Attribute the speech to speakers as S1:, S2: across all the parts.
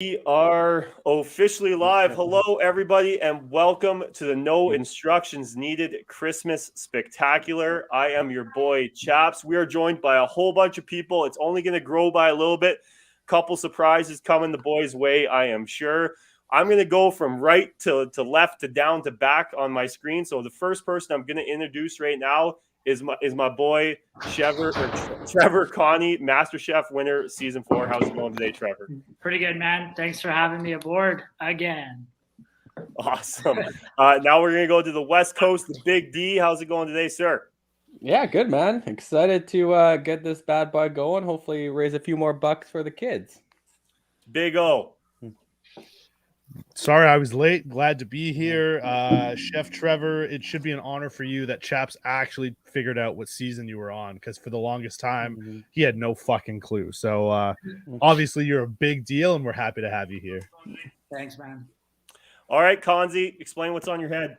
S1: We are officially live. Hello, everybody, and welcome to the No Instructions Needed Christmas Spectacular. I am your boy, Chaps. We are joined by a whole bunch of people. It's only going to grow by a little bit. Couple surprises coming the boys' way, I am sure. I'm going to go from right to left to down to back on my screen. So the first person I'm going to introduce right now is my boy Trevor Connie, MasterChef winner, season 4. How's it going today, Trevor?
S2: Pretty good, man. Thanks for having me aboard again.
S1: Awesome. Now we're going to go to the West Coast, the Big D. How's it going today, sir?
S3: Yeah, good, man. Excited to get this bad boy going. Hopefully raise a few more bucks for the kids.
S1: Big O.
S4: Sorry, I was late. Glad to be here. Chef Trevor, it should be an honor for you that Chaps actually figured out what season you were on, because for the longest time, he had no fucking clue. So obviously you're a big deal, and we're happy to have you here.
S2: Thanks, man.
S1: All right, Konzi, explain what's on your head.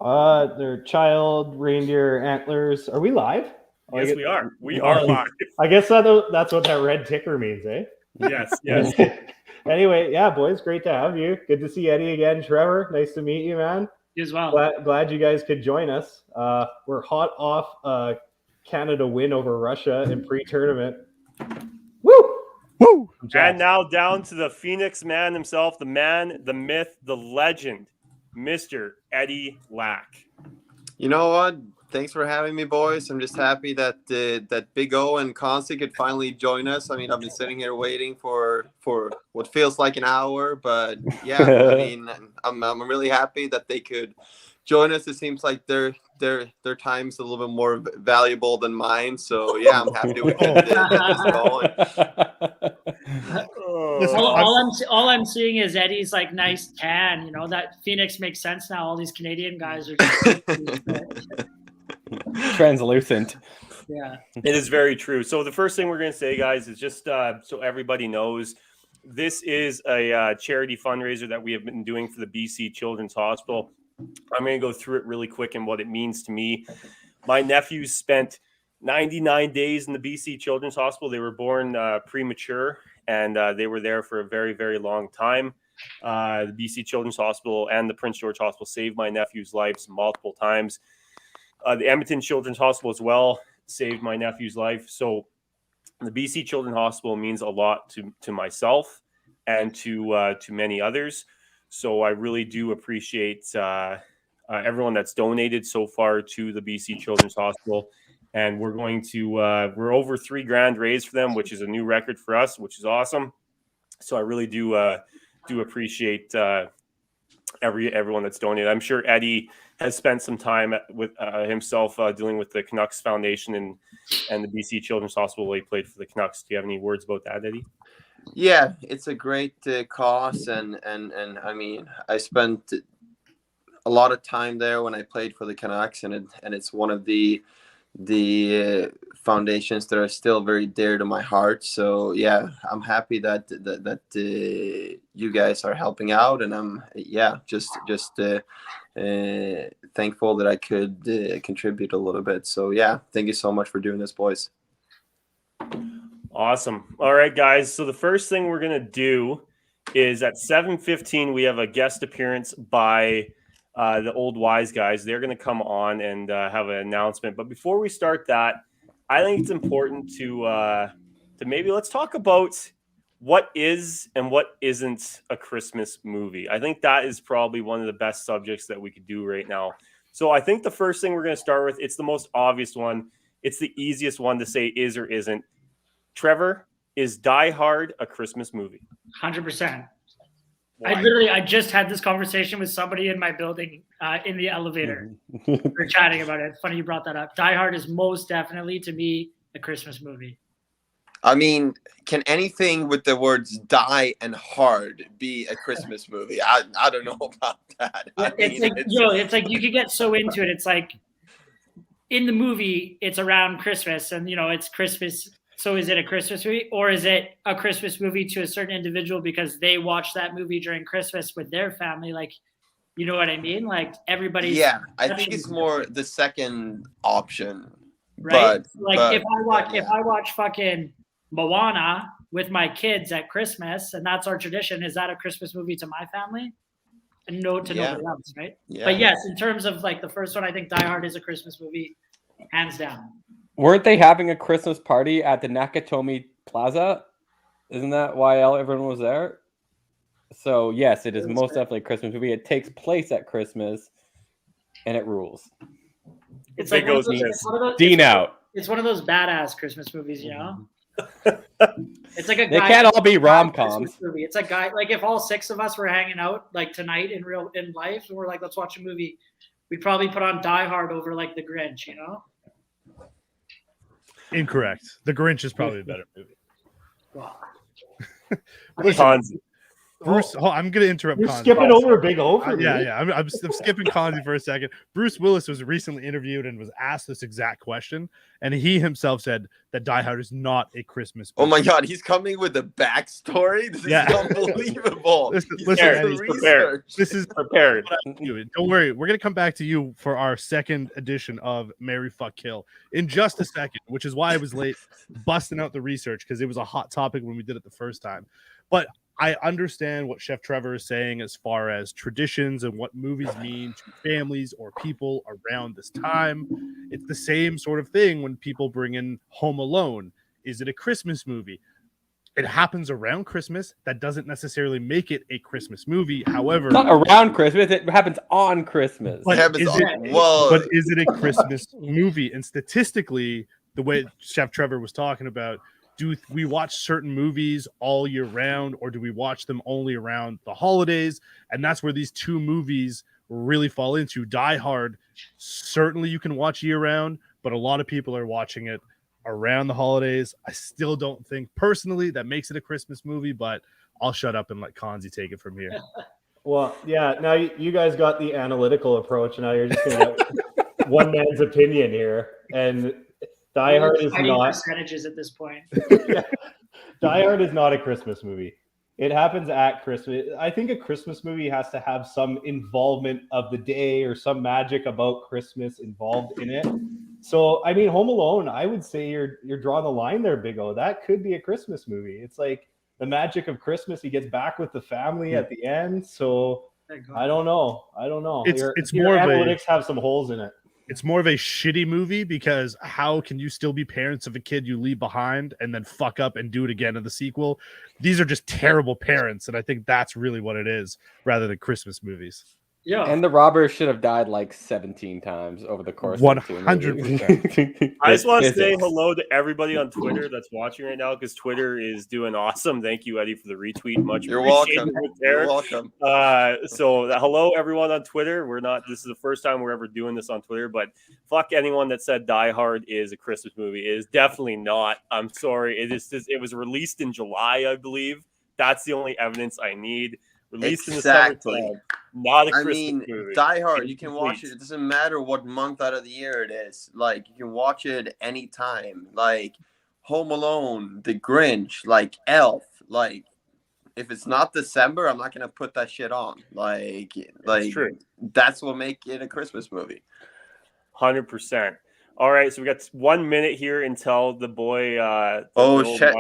S5: They're child reindeer antlers. Are we live?
S1: Yes, we are. We are live.
S5: I guess that's what that red ticker means, eh?
S1: Yes.
S5: Anyway, yeah, boys, great to have you. Good to see Eddie again, Trevor. Nice to meet you, man.
S2: You as well.
S5: Glad you guys could join us. We're hot off Canada win over Russia in pre-tournament. Woo!
S4: Woo!
S1: And now down to the Phoenix man himself, the man, the myth, the legend, Mr. Eddie Lack.
S6: You know what? Thanks for having me, boys. I'm just happy that that Big O and Consi could finally join us. I mean, I've been sitting here waiting for what feels like an hour, but yeah, I mean, I'm really happy that they could join us. It seems like their time's a little bit more valuable than mine. So yeah, I'm happy we can get this going.
S2: All I'm seeing is Eddie's like nice tan. You know, that Phoenix makes sense now. All these Canadian guys are
S3: Translucent.
S2: Yeah,
S1: it is very true. So the first thing we're going to say, guys, is just so everybody knows, this is a charity fundraiser that we have been doing for the BC Children's Hospital. I'm going to go through it really quick and what it means to me. My nephews spent 99 days in the BC Children's Hospital. They were born premature, and they were there for a very, very long time. The BC Children's Hospital and the Prince George Hospital saved my nephew's lives multiple times. The Edmonton Children's Hospital as well saved my nephew's life. So the BC Children's Hospital means a lot to myself and to many others. So I really do appreciate everyone that's donated so far to the BC Children's Hospital. And we're going to we're over $3,000 raised for them, which is a new record for us, which is awesome. So I really do appreciate everyone that's donated. I'm sure Eddie has spent some time with himself dealing with the Canucks Foundation and the BC Children's Hospital while he played for the Canucks. Do you have any words about that, Eddie?
S6: Yeah, it's a great cause, and I mean, I spent a lot of time there when I played for the Canucks, and it's one of the foundations that are still very dear to my heart. So yeah, I'm happy that you guys are helping out, and I'm just thankful that I could contribute a little bit. So yeah, thank you so much for doing this, boys.
S1: Awesome. All right, guys. So the first thing we're gonna do is at 7:15 we have a guest appearance by the Old Wise guys. They're going to come on and have an announcement. But before we start that, I think it's important to maybe let's talk about what is and what isn't a Christmas movie. I think that is probably one of the best subjects that we could do right now. So I think the first thing we're going to start with, it's the most obvious one. It's the easiest one to say is or isn't. Trevor, is Die Hard a Christmas movie?
S2: 100%.
S1: Why?
S2: I just had this conversation with somebody in my building in the elevator. We were chatting about it. It's funny you brought that up. Die Hard is most definitely, to me, a Christmas movie.
S6: I mean, can anything with the words die and hard be a Christmas movie? I don't know about that.
S2: It's like you could get so into it. It's like in the movie, it's around Christmas and, it's Christmas. So is it a Christmas movie, or is it a Christmas movie to a certain individual because they watch that movie during Christmas with their family? Like, you know what I mean? Like everybody's.
S6: Yeah, I think it's more the second option.
S2: Right?
S6: But
S2: if I watch fucking Moana, with my kids at Christmas, and that's our tradition. Is that a Christmas movie to my family? And no to nobody else, right?
S6: Yeah.
S2: But yes, in terms of like the first one, I think Die Hard is a Christmas movie, hands down.
S3: Weren't they having a Christmas party at the Nakatomi Plaza? Isn't that why everyone was there? So yes, it is most definitely a Christmas movie. It takes place at Christmas, and it rules.
S2: It's
S1: Big
S2: like one of
S1: goes
S2: those,
S1: in
S2: it's one of those,
S3: Dean out.
S2: it's one of those badass Christmas movies, you know? It's like a
S3: They
S2: guy.
S3: can't all be rom-coms.
S2: Christmas movie. It's a guy, like if all 6 of us were hanging out like tonight in life, and we're like, let's watch a movie, we'd probably put on Die Hard over like The Grinch, you know?
S4: Incorrect. The Grinch is probably a better movie.
S2: Wow.
S1: Fonzie.
S4: Bruce, I'm going to interrupt.
S5: You're
S4: Conzi.
S5: skipping over Big O for me.
S4: Yeah. I'm skipping Conzi for a second. Bruce Willis was recently interviewed and was asked this exact question, and he himself said that Die Hard is not a Christmas movie.
S6: Oh my God, he's coming with a backstory. This is unbelievable.
S4: This is
S1: prepared.
S4: Don't worry, we're gonna come back to you for our second edition of Marry Fuck Kill in just a second, which is why I was late busting out the research because it was a hot topic when we did it the first time. But I understand what Chef Trevor is saying as far as traditions and what movies mean to families or people around this time. It's the same sort of thing when people bring in Home Alone. Is it a Christmas movie? It happens around Christmas. That doesn't necessarily make it a Christmas movie. However,
S3: Not around Christmas. It happens on Christmas.
S4: But
S6: Happens
S4: is
S6: on-
S4: it-
S6: Whoa.
S4: but is it a Christmas movie? And statistically, the way Chef Trevor was talking about, do we watch certain movies all year round, or do we watch them only around the holidays? And that's where these two movies really fall into. Die Hard, certainly you can watch year round, but a lot of people are watching it around the holidays. I still don't think personally that makes it a Christmas movie, but I'll shut up and let Conzi take it from here.
S5: Well, yeah. Now you guys got the analytical approach. Now you're just gonna one man's opinion here, and Die Hard is not
S2: percentages at this point.
S5: Die Hard is not a Christmas movie. It happens at Christmas. I think a Christmas movie has to have some involvement of the day or some magic about Christmas involved in it. So, I mean, Home Alone, I would say you're drawing the line there, Big O. That could be a Christmas movie. It's like the magic of Christmas. He gets back with the family at the end. So, I don't know.
S4: It's
S5: your
S4: more of a-
S5: analytics have some holes in it.
S4: It's more of a shitty movie because how can you still be parents of a kid you leave behind and then fuck up and do it again in the sequel? These are just terrible parents, and I think that's really what it is, rather than Christmas movies.
S2: Yeah.
S3: And the robbers should have died like 17 times over the course of
S4: 100%.
S1: I just want to say
S3: Physics.
S1: hello to everybody on Twitter that's watching right now because Twitter is doing awesome. Thank you, Eddie, for the retweet. Much
S6: You're
S1: appreciated
S6: welcome.
S1: there.
S6: You're welcome.
S1: Hello everyone on Twitter. This is the first time we're ever doing this on Twitter, but fuck anyone that said Die Hard is a Christmas movie. It is definitely not. I'm sorry. It was released in July, I believe. That's the only evidence I need. Released
S6: Exactly.
S1: in the summertime. Not a
S6: I
S1: Christmas
S6: mean,
S1: movie.
S6: Die Hard, you can watch
S1: Complete.
S6: it. It doesn't matter what month out of the year it is. Like, you can watch it anytime. Like, Home Alone, The Grinch, like, Elf. Like, if it's not December, I'm not going to put that shit on. Like
S1: true.
S6: That's what make it a Christmas movie.
S1: 100%. All right, so we got 1 minute here until the boy.
S6: Shit.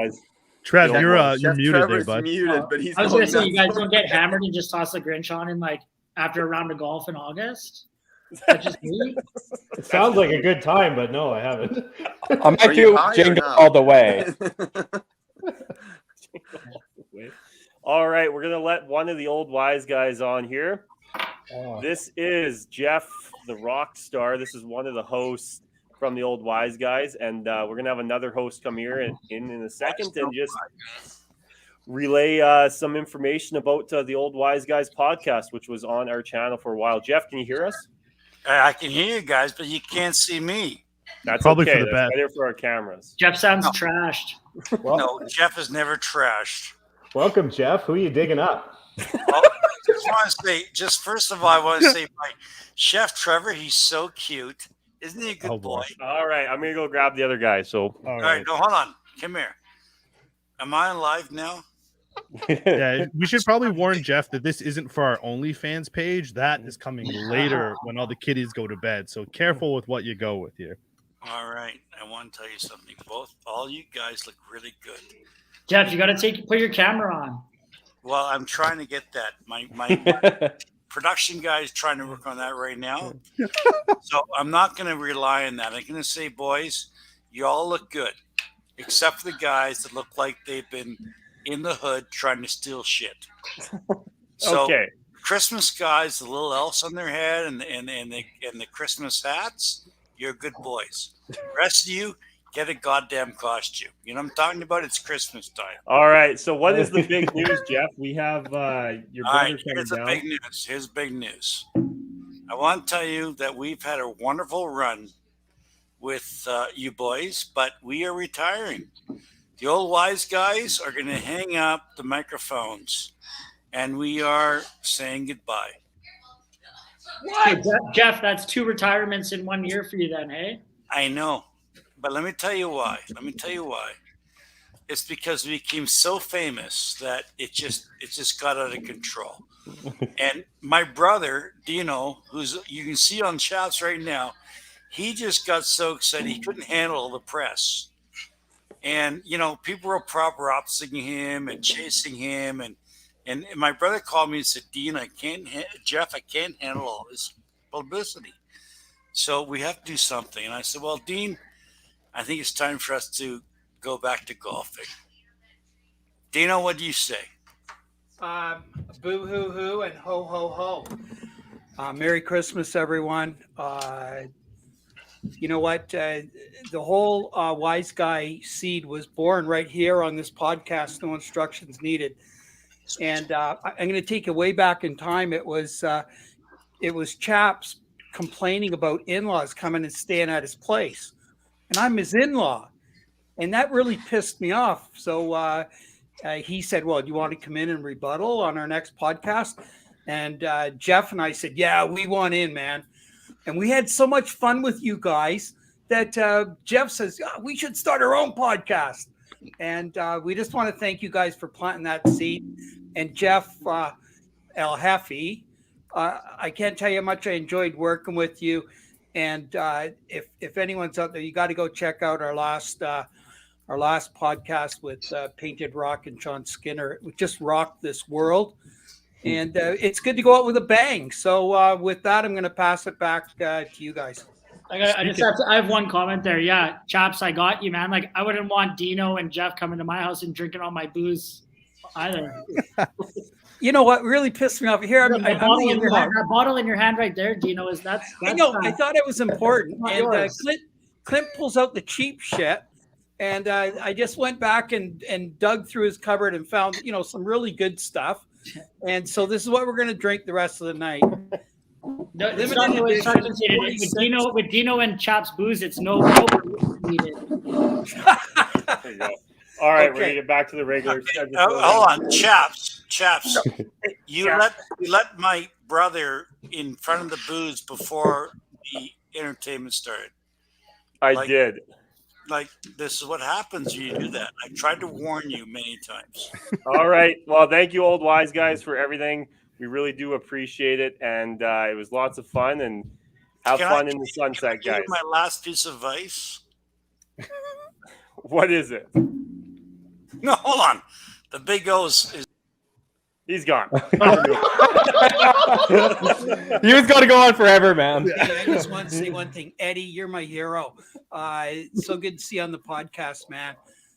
S4: Trev,
S1: Yeah,
S4: you're
S6: Chef
S4: muted there,
S6: Trevor's
S4: bud.
S6: muted, but he's
S2: I was
S6: going
S2: gonna say, you
S6: nuts.
S2: guys don't get hammered and just toss the Grinch on in like after a round of golf in August. Is that just me?
S5: It sounds like a good time, but no, I haven't.
S3: I
S6: Are
S3: might
S6: you
S3: do
S6: high or
S3: Jingle
S6: not?
S3: All the Way.
S1: All right, we're gonna let one of the old wise guys on here. This is Jeff, the rock star. This is one of the hosts from the old wise guys, and we're gonna have another host come here in a second and just relay some information about the old wise guys podcast, which was on our channel for a while. Jeff, can you hear us?
S7: I can hear you guys, but you can't see me.
S1: That's
S4: Probably
S1: okay.
S4: for the
S1: That's
S4: best.
S1: better for our cameras.
S2: Jeff sounds
S7: No.
S2: trashed.
S5: Well,
S7: No, Jeff is never trashed.
S5: welcome, Jeff. Who are you digging up?
S7: Well, just want to say, first of all, I want to say, my Chef Trevor, he's so cute. Isn't he a good
S4: Oh,
S7: boy?
S4: boy.
S1: All right, I'm gonna go grab the other guy. So
S4: All
S7: All right,
S4: right.
S7: no, hold on. Come here. Am I on live now?
S4: Yeah, we should probably warn Jeff that this isn't for our OnlyFans page. That is coming later when all the kiddies go to bed. So careful with what you go with here.
S7: All right. I want to tell you something. All you guys look really good.
S2: Jeff, you got to put your camera on.
S7: Well, I'm trying to get that. My production guy is trying to work on that right now. So I'm not going to rely on that. I'm going to say, boys, you all look good, except for the guys that look like they've been in the hood trying to steal shit. So
S1: Okay.
S7: Christmas guys, the little elves on their head and the Christmas hats, you're good boys. The rest of you, get a goddamn costume. You know what I'm talking about? It's Christmas time.
S1: All right. So what is the big news, Jeff? We have your
S7: All
S1: brother
S7: right, here's
S1: coming
S7: the
S1: down.
S7: big news. Here's big news. I want to tell you that we've had a wonderful run with you boys, but we are retiring. The old wise guys are going to hang up the microphones, and we are saying goodbye.
S2: So, Jeff, that's 2 retirements in 1 year for you then, hey?
S7: I know, but let me tell you why. It's because we became so famous that it just got out of control. And my brother, Dino, who's you can see on shots right now, he just got so excited he couldn't handle the press. And people were paparazziing him and chasing him, and my brother called me and said, "Dean, Jeff, I can't handle all this publicity. So we have to do something." And I said, "Well, Dean, I think it's time for us to go back to golfing." Dino, what do you say?
S8: Boo hoo hoo and ho ho ho. Merry Christmas, everyone. You know what? The whole wise guy seed was born right here on this podcast. No instructions needed. And I'm going to take you way back in time. It was Chaps complaining about in-laws coming and staying at his place, and I'm his in-law, and that really pissed me off. So he said, "Well, do you want to come in and rebuttal on our next podcast?" And Jeff and I said, "Yeah, we want in, man." And we had so much fun with you guys that Jeff says, "We should start our own podcast." And we just want to thank you guys for planting that seed. And Jeff El Jefe, I can't tell you how much I enjoyed working with you. And if anyone's out there, you got to go check out our last podcast with Painted Rock and John Skinner. We just rocked this world. And it's good to go out with a bang. So with that, I'm going to pass it back to you guys.
S2: I have one comment there. Yeah, Chaps, I got you, man. Like, I wouldn't want Dino and Jeff coming to my house and drinking all my booze either.
S8: You know what really pissed me off here?
S2: That bottle in your hand right there, Dino, that's
S8: I know. I thought it was important. And Clint pulls out the cheap shit. And I just went back and dug through his cupboard and found, some really good stuff. And so this is what we're going to drink the rest of the night.
S2: No, with Dino and Chaps booze, it's no needed.
S1: All right, we're gonna get back to the regular schedule.
S7: Hold on, Chaps. You let my brother in front of the booze before the entertainment started.
S1: I did.
S7: Like, this is what happens when you do that. I've tried to warn you many times.
S1: All right. Well, thank you, old wise guys, for everything. We really do appreciate it, and it was lots of fun. And have fun in the sunset, guys.
S7: My last piece of advice.
S1: What is it?
S7: No, hold on. The Big O's.
S1: He's gone.
S3: He was going to go on forever, man.
S8: I just want to say one thing. Eddie, you're my hero. So good to see you on the podcast, man.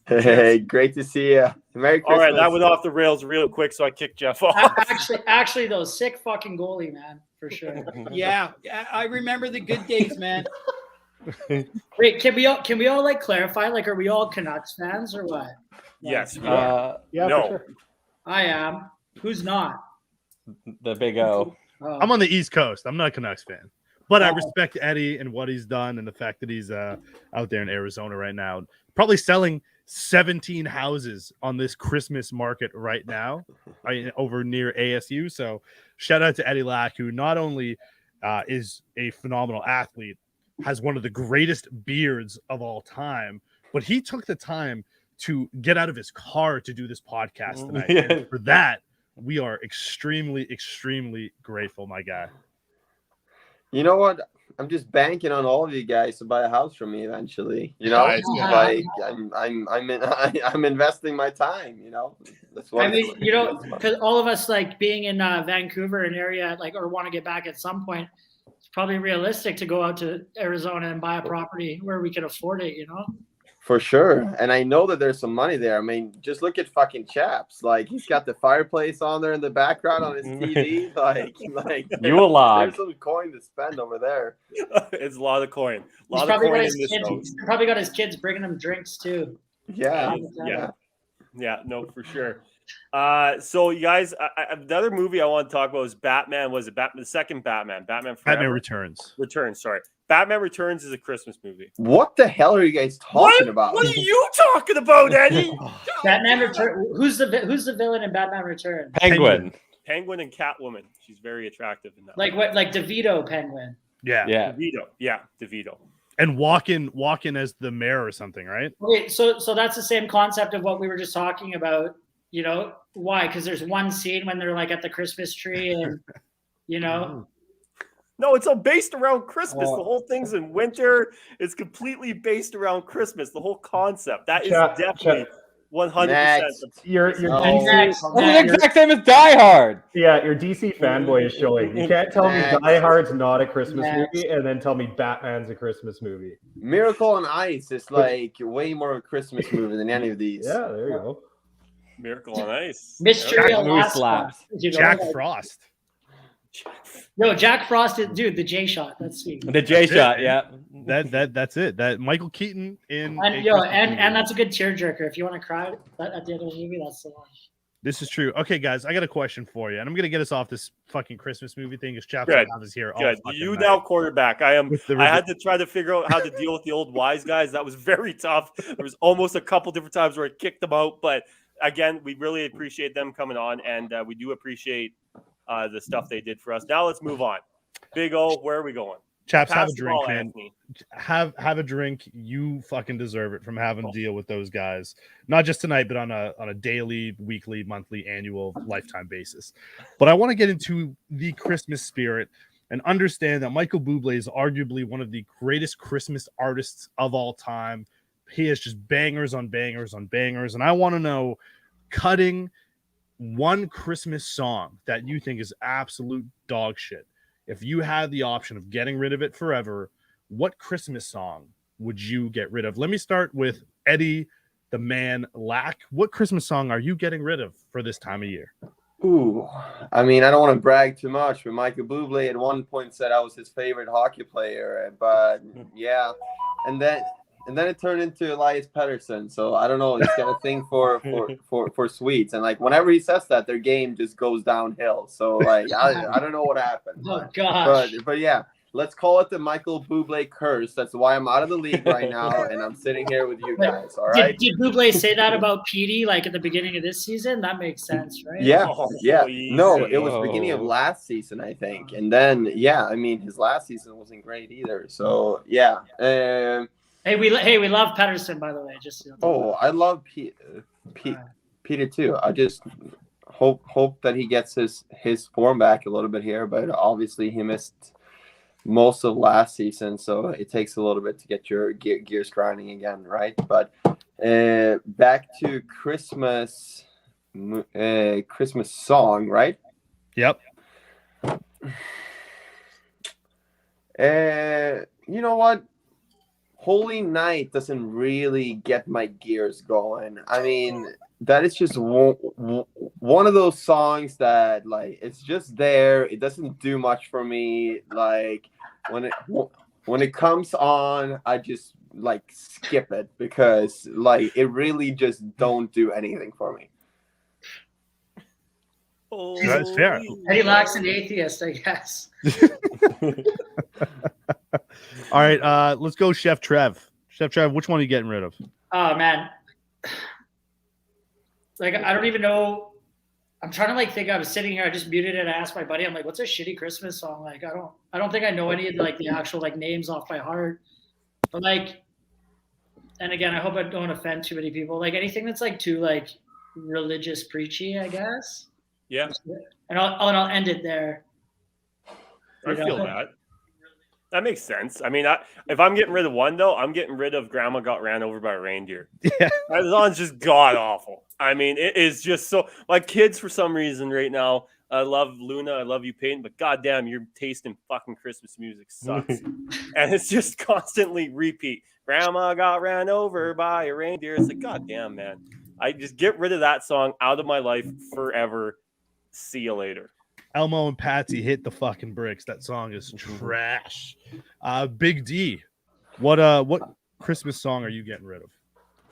S6: Hey, great to see you. Merry Christmas.
S1: All right, that went off the rails real quick, so I kicked Jeff off.
S2: Actually, though, sick fucking goalie, man, for sure.
S8: Yeah, I remember the good days, man.
S2: Wait, can we all like clarify? Like, are we all Canucks fans or what?
S1: Yes.
S5: Yeah,
S1: no.
S5: for sure.
S2: I am. Who's not?
S3: The Big O.
S2: Oh.
S4: I'm on the East Coast. I'm not a Canucks fan, but I respect Eddie and what he's done and the fact that he's out there in Arizona right now, probably selling 17 houses on this Christmas market right now over near ASU. So shout out to Eddie Lack, who not only is a phenomenal athlete, has one of the greatest beards of all time, but he took the time to get out of his car to do this podcast tonight.
S3: Yeah.
S4: And for that, we are extremely, extremely grateful, my guy.
S6: You know what? I'm just banking on all of you guys to buy a house from me eventually. You know,
S1: Nice.
S6: like I'm investing my time. You know, that's what
S2: I mean, because all of us like being in Vancouver, an area like, or want to get back at some point. It's probably realistic to go out to Arizona and buy a property where we can afford it.
S6: For sure. And I know that there's some money there. I mean, just look at fucking Chaps. Like, he's got the fireplace on there in the background on his TV. Like
S3: You will log.
S6: there's some coin to spend over there.
S1: It's a lot of coin. A
S2: He's
S1: lot of
S2: probably
S1: coin
S2: got
S1: in
S2: his
S1: this
S2: kids.
S1: house.
S2: He's probably got his kids bringing him drinks too.
S6: Yeah.
S1: Yeah, no, for sure. So you guys, the other movie I want to talk about is Batman. Was it Batman? The second Batman Forever?
S4: Batman Returns.
S1: Sorry, Batman Returns is a Christmas movie.
S6: What the hell are you guys talking about?
S1: What are you talking about, Eddie?
S2: Batman Return. Who's the villain in Batman Return?
S3: Penguin.
S1: Penguin and Catwoman. She's very attractive in that.
S2: Like what? Like DeVito Penguin.
S4: Yeah.
S1: DeVito. Yeah, DeVito.
S4: And walk in as the mayor or something, right?
S2: Okay, so that's the same concept of what we were just talking about. Why? Because there's one scene when they're like at the Christmas tree, and
S1: No, it's all based around Christmas. The whole thing's in winter. It's completely based around Christmas. The whole concept. That is definitely 100%.
S5: Your
S6: Oh.
S3: That's the exact same as Die Hard.
S5: Yeah, your DC fanboy is showing. You can't tell me Die Hard's not a Christmas movie and then tell me Batman's a Christmas movie.
S6: Miracle on Ice is like way more of a Christmas movie than any of these.
S5: Yeah, there you go.
S1: Miracle on Ice.
S2: Mystery Alaska.
S3: slaps.
S4: Jack Frost.
S2: No, Jack Frost is the J shot. That's sweet.
S3: The J shot, yeah.
S4: That's it. That Michael Keaton in
S2: And that's a good tearjerker. If you want to cry at the end of the movie, that's the one.
S4: This is true. Okay, guys, I got a question for you, and I'm gonna get us off this fucking Christmas movie thing. Because Chaps is here.
S1: Good. You now quarterback. I had to try to figure out how to deal with the old wise guys. That was very tough. There was almost a couple different times where I kicked them out, but again, we really appreciate them coming on, and we do appreciate the stuff they did for us. Now let's move on. Big O, where are we going?
S4: Chaps, have
S1: Pass
S4: a
S1: the
S4: drink,
S1: ball,
S4: man.
S1: Anthony.
S4: Have a drink. You fucking deserve it from having to deal with those guys, not just tonight, but on a daily, weekly, monthly, annual, lifetime basis. But I want to get into the Christmas spirit and understand that Michael Bublé is arguably one of the greatest Christmas artists of all time. He has just bangers on bangers on bangers, and I want to know, cutting one Christmas song that you think is absolute dog shit. If you had the option of getting rid of it forever, what Christmas song would you get rid of? Let me start with Eddie, the man Lack. What Christmas song are you getting rid of for this time of year?
S6: Ooh, I mean, I don't want to brag too much, but Michael Bublé at one point said I was his favorite hockey player. But yeah, and then it turned into Elias Pettersson. So I don't know. He's got a thing for Swedes, and like whenever he says that, their game just goes downhill. So like I don't know what happened.
S2: Oh gosh.
S6: But yeah, let's call it the Michael Bublé curse. That's why I'm out of the league right now, and I'm sitting here with you guys. All right.
S2: Did Bublé say that about Petey like at the beginning of this season? That makes sense, right?
S6: Yeah, yeah.
S1: easy.
S6: No, it was beginning of last season, I think, and then I mean his last season wasn't great either. So yeah.
S2: Hey, we love Pettersson, by the way. Just
S6: I love Peter too. I just hope that he gets his form back a little bit here, but obviously he missed most of last season, so it takes a little bit to get your gears grinding again, right? But back to Christmas song, right?
S4: Yep.
S6: You know what? Holy Night doesn't really get my gears going. I mean, that is just one of those songs that, like, it's just there. It doesn't do much for me. Like, when it comes on, I just, like, skip it because, like, it really just don't do anything for me.
S1: Oh,
S4: That's fair.
S2: Eddie Lack's an atheist, I guess.
S4: All right, let's go, Chef Trev. Chef Trev, which one are you getting rid of?
S2: Oh man, like I don't even know. I'm trying to like think. I was sitting here. I just muted it. I asked my buddy. I'm like, "What's a shitty Christmas song?" Like, I don't think I know any of like the actual like names off by heart. But like, and again, I hope I don't offend too many people. Like anything that's like too like religious preachy, I guess.
S1: Yeah.
S2: And I'll end it there.
S1: I feel that. That makes sense. I mean, if I'm getting rid of one though, I'm getting rid of Grandma Got Ran Over by a Reindeer.
S4: Yeah.
S1: That song's just god awful. I mean, it is just so. My kids, for some reason, right now, I love Luna, I love you, Peyton, but goddamn, your taste in fucking Christmas music sucks, and it's just constantly repeat. Grandma got ran over by a reindeer. It's like, goddamn, man. I just get rid of that song out of my life forever. See you later.
S4: Elmo and Patsy hit the fucking bricks. That song is trash. Big D, what Christmas song are you getting rid of?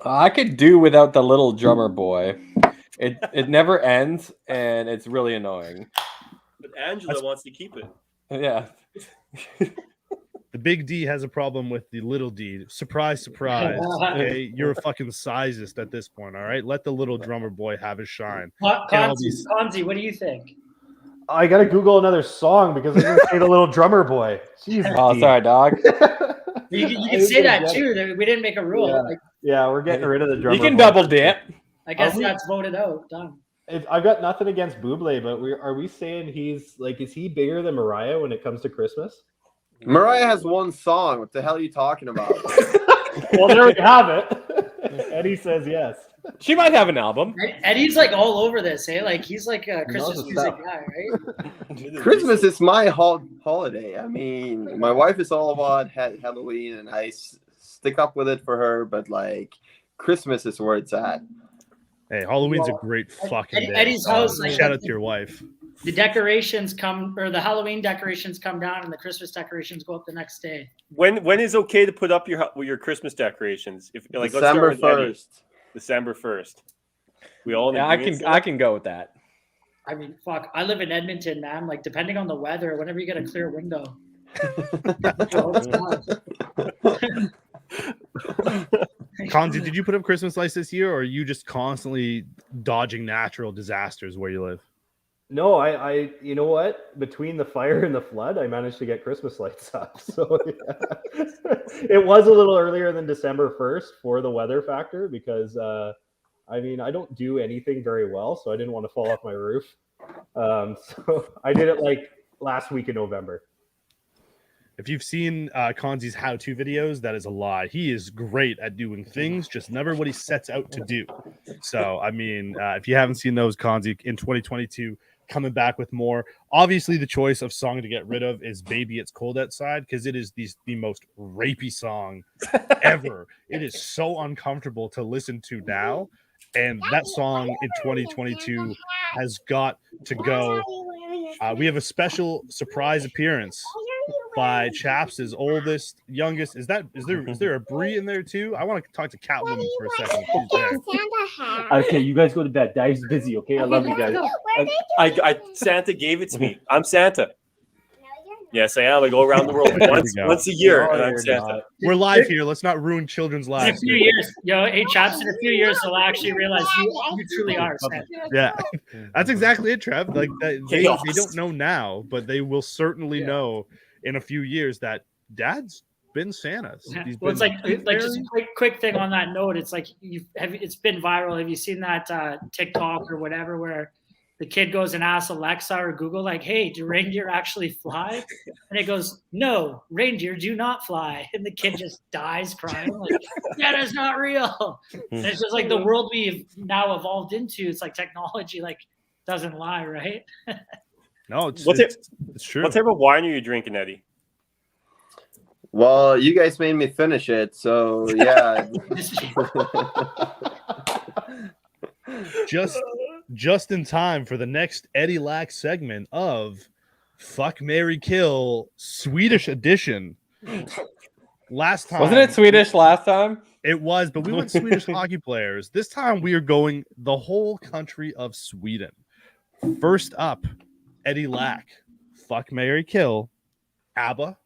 S3: I could do without the little drummer boy. It never ends, and it's really annoying.
S1: But Angela wants to keep it.
S3: Yeah.
S4: The Big D has a problem with the little D. Surprise, surprise. Okay, you're a fucking sizist at this point. All right, let the little drummer boy have his shine.
S2: Conzi, what do you think?
S5: I gotta Google another song because I'm gonna say the little drummer boy. Jesus,
S3: Oh, sorry, dog.
S2: You can say that too. We didn't make a rule.
S5: Yeah,
S2: Like,
S5: yeah, we're getting rid of the drummer.
S3: You can
S5: boy.
S3: double dip.
S2: I guess that's voted out. Done.
S5: I've got nothing against Bublé, but are we saying he's like, is he bigger than Mariah when it comes to Christmas?
S6: Mariah has one song. What the hell are you talking about?
S5: Well, there we have it. Eddie says yes.
S3: She might have an album.
S2: Eddie's like all over this, eh? Like he's like a Christmas music guy, right?
S6: Christmas is my holiday. I mean, my wife is all about Halloween, and I stick up with it for her. But like, Christmas is where it's at.
S4: Hey, Halloween's a great fucking day.
S2: Eddie's house, like,
S4: shout out to your wife.
S2: The decorations the Halloween decorations come down, and the Christmas decorations go up the next day.
S1: When is okay to put up your Christmas decorations? If like
S6: December
S1: let's start with Eddie.
S6: 1st.
S1: December 1st. We all
S3: Yeah, I can go with that.
S2: I mean, fuck. I live in Edmonton, man. Like, depending on the weather, whenever you get a clear window.
S4: Conzi, did you put up Christmas lights this year, or are you just constantly dodging natural disasters where you live?
S5: No, I you know what? Between the fire and the flood, I managed to get Christmas lights up. So yeah. It was a little earlier than December 1st for the weather factor because I mean, I don't do anything very well, so I didn't want to fall off my roof. So I did it like last week in November.
S4: If you've seen Conzi's how-to videos, that is a lie. He is great at doing things, just never what he sets out to do. So, I mean, if you haven't seen those, Conzi, in 2022, coming back with more. Obviously, the choice of song to get rid of is Baby It's Cold Outside, because it is the most rapey song ever. It is so uncomfortable to listen to now. And that song in 2022 has got to go. We have a special surprise appearance by Chaps' oldest, youngest. Is there a Brie in there too? I want to talk to Catwoman for a second. She's there.
S5: Okay, you guys go to bed. Daddy's busy. Okay, I love you guys.
S1: I Santa gave it to me. I'm Santa. Yes, I am. I go around the world once a year, and I'm Santa.
S4: We're live here. Let's not ruin children's
S2: In a
S4: lives.
S2: few years, hey Chaps, in a few years, they'll actually realize you truly are Santa.
S4: Yeah, that's exactly it, Trev. Like they don't know now, but they will certainly know in a few years that Dad's been Santa.
S2: Well, it's like just a quick thing on that note. It's like it's been viral. Have you seen that TikTok or whatever where the kid goes and asks Alexa or Google, like, hey, do reindeer actually fly? And it goes, no, reindeer do not fly. And the kid just dies crying, like, that is not real. And it's just like the world we've now evolved into. It's like technology, like, doesn't lie, right?
S4: No, it's true.
S1: What type of wine are you drinking, Eddie?
S6: Well, you guys made me finish it, so yeah.
S4: Just in time for the next Eddie Lack segment of Fuck, Marry, Kill Swedish edition. Last time,
S3: wasn't it Swedish last time?
S4: It was, but we went Swedish hockey players. This time we are going the whole country of Sweden. First up, Eddie Lack. Fuck, Marry, Kill. ABBA,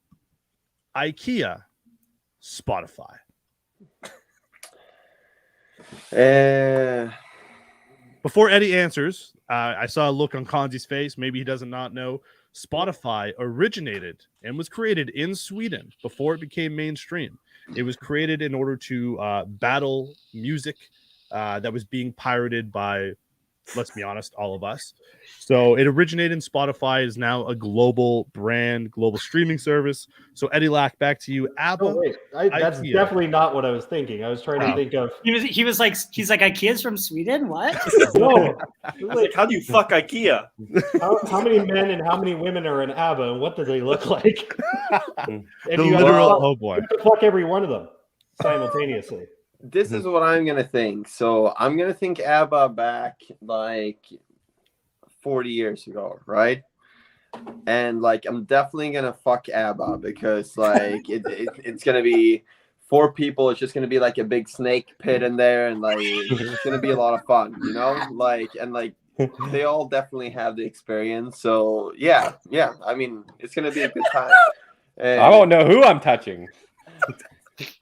S4: IKEA, Spotify. Before Eddie answers, I saw a look on Conzi's face. Maybe he does not know. Spotify originated and was created in Sweden before it became mainstream. It was created in order to battle music that was being pirated by let's be honest, all of us. So it originated in Spotify, is now a global brand, global streaming service. So Eddie Lack, back to you. ABBA.
S5: Oh, wait. That's
S4: IKEA.
S5: definitely not what I was thinking. I was trying to think of.
S2: He's like IKEA's from Sweden. What?
S5: No.
S1: Like, how do you fuck IKEA?
S5: How many men and how many women are in ABBA, and what do they look like? And
S4: The
S5: you have to
S4: literal,
S5: fuck-
S4: oh boy.
S5: you have to fuck every one of them simultaneously.
S6: This is what I'm gonna think. So I'm gonna think ABBA back like 40 years ago, right? And like I'm definitely gonna fuck ABBA because like it's gonna be 4 people. It's just gonna be like a big snake pit in there, and like it's gonna be a lot of fun, you know? Like and like they all definitely have the experience. So yeah. I mean, it's gonna be a good time. And
S3: I won't know who I'm touching.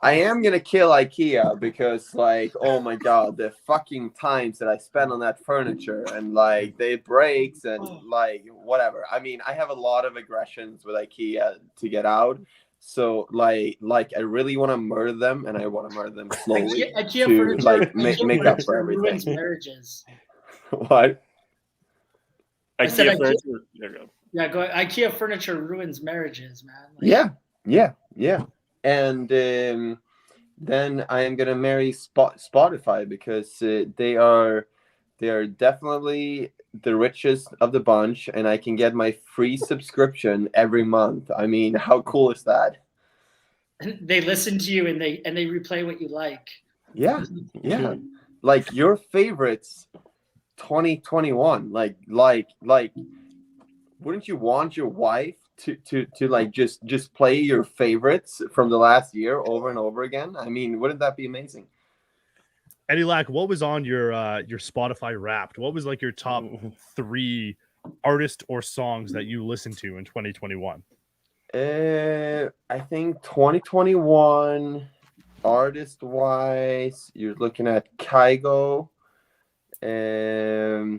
S6: I am gonna kill IKEA because, like, oh my god, the fucking times that I spend on that furniture and like they breaks and like whatever. I mean, I have a lot of aggressions with IKEA to get out. So like I really want to murder them, and I want to murder them slowly
S2: IKEA
S6: to
S2: furniture,
S6: like
S2: IKEA
S6: make up for
S2: furniture ruins
S6: everything.
S2: marriages.
S6: What?
S2: I said
S1: IKEA
S2: IKEA-
S1: furniture. There you go.
S2: Yeah, IKEA furniture ruins marriages, man. Like,
S6: Yeah. And then I am gonna marry Spotify because they are definitely the richest of the bunch, and I can get my free subscription every month. I mean, how cool is that?
S2: they listen to you and they replay what you like.
S6: Yeah. Like your favorites 2021. Like wouldn't you want your wife to like just play your favorites from the last year over and over again? I mean, wouldn't that be amazing?
S4: Eddie Lack, what was on your Spotify Wrapped? What was like your top 3 artists or songs that you listened to in 2021?
S6: I think 2021 artist wise, you're looking at Kygo. I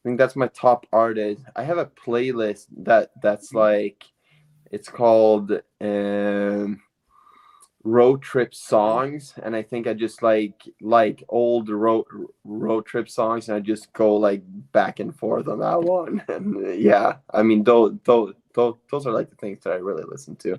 S6: think that's my top artist. I have a playlist that's like, it's called road trip songs, and I think I just like old road trip songs, and I just go like back and forth on that one. And yeah, I mean those are like the things that I really listen to.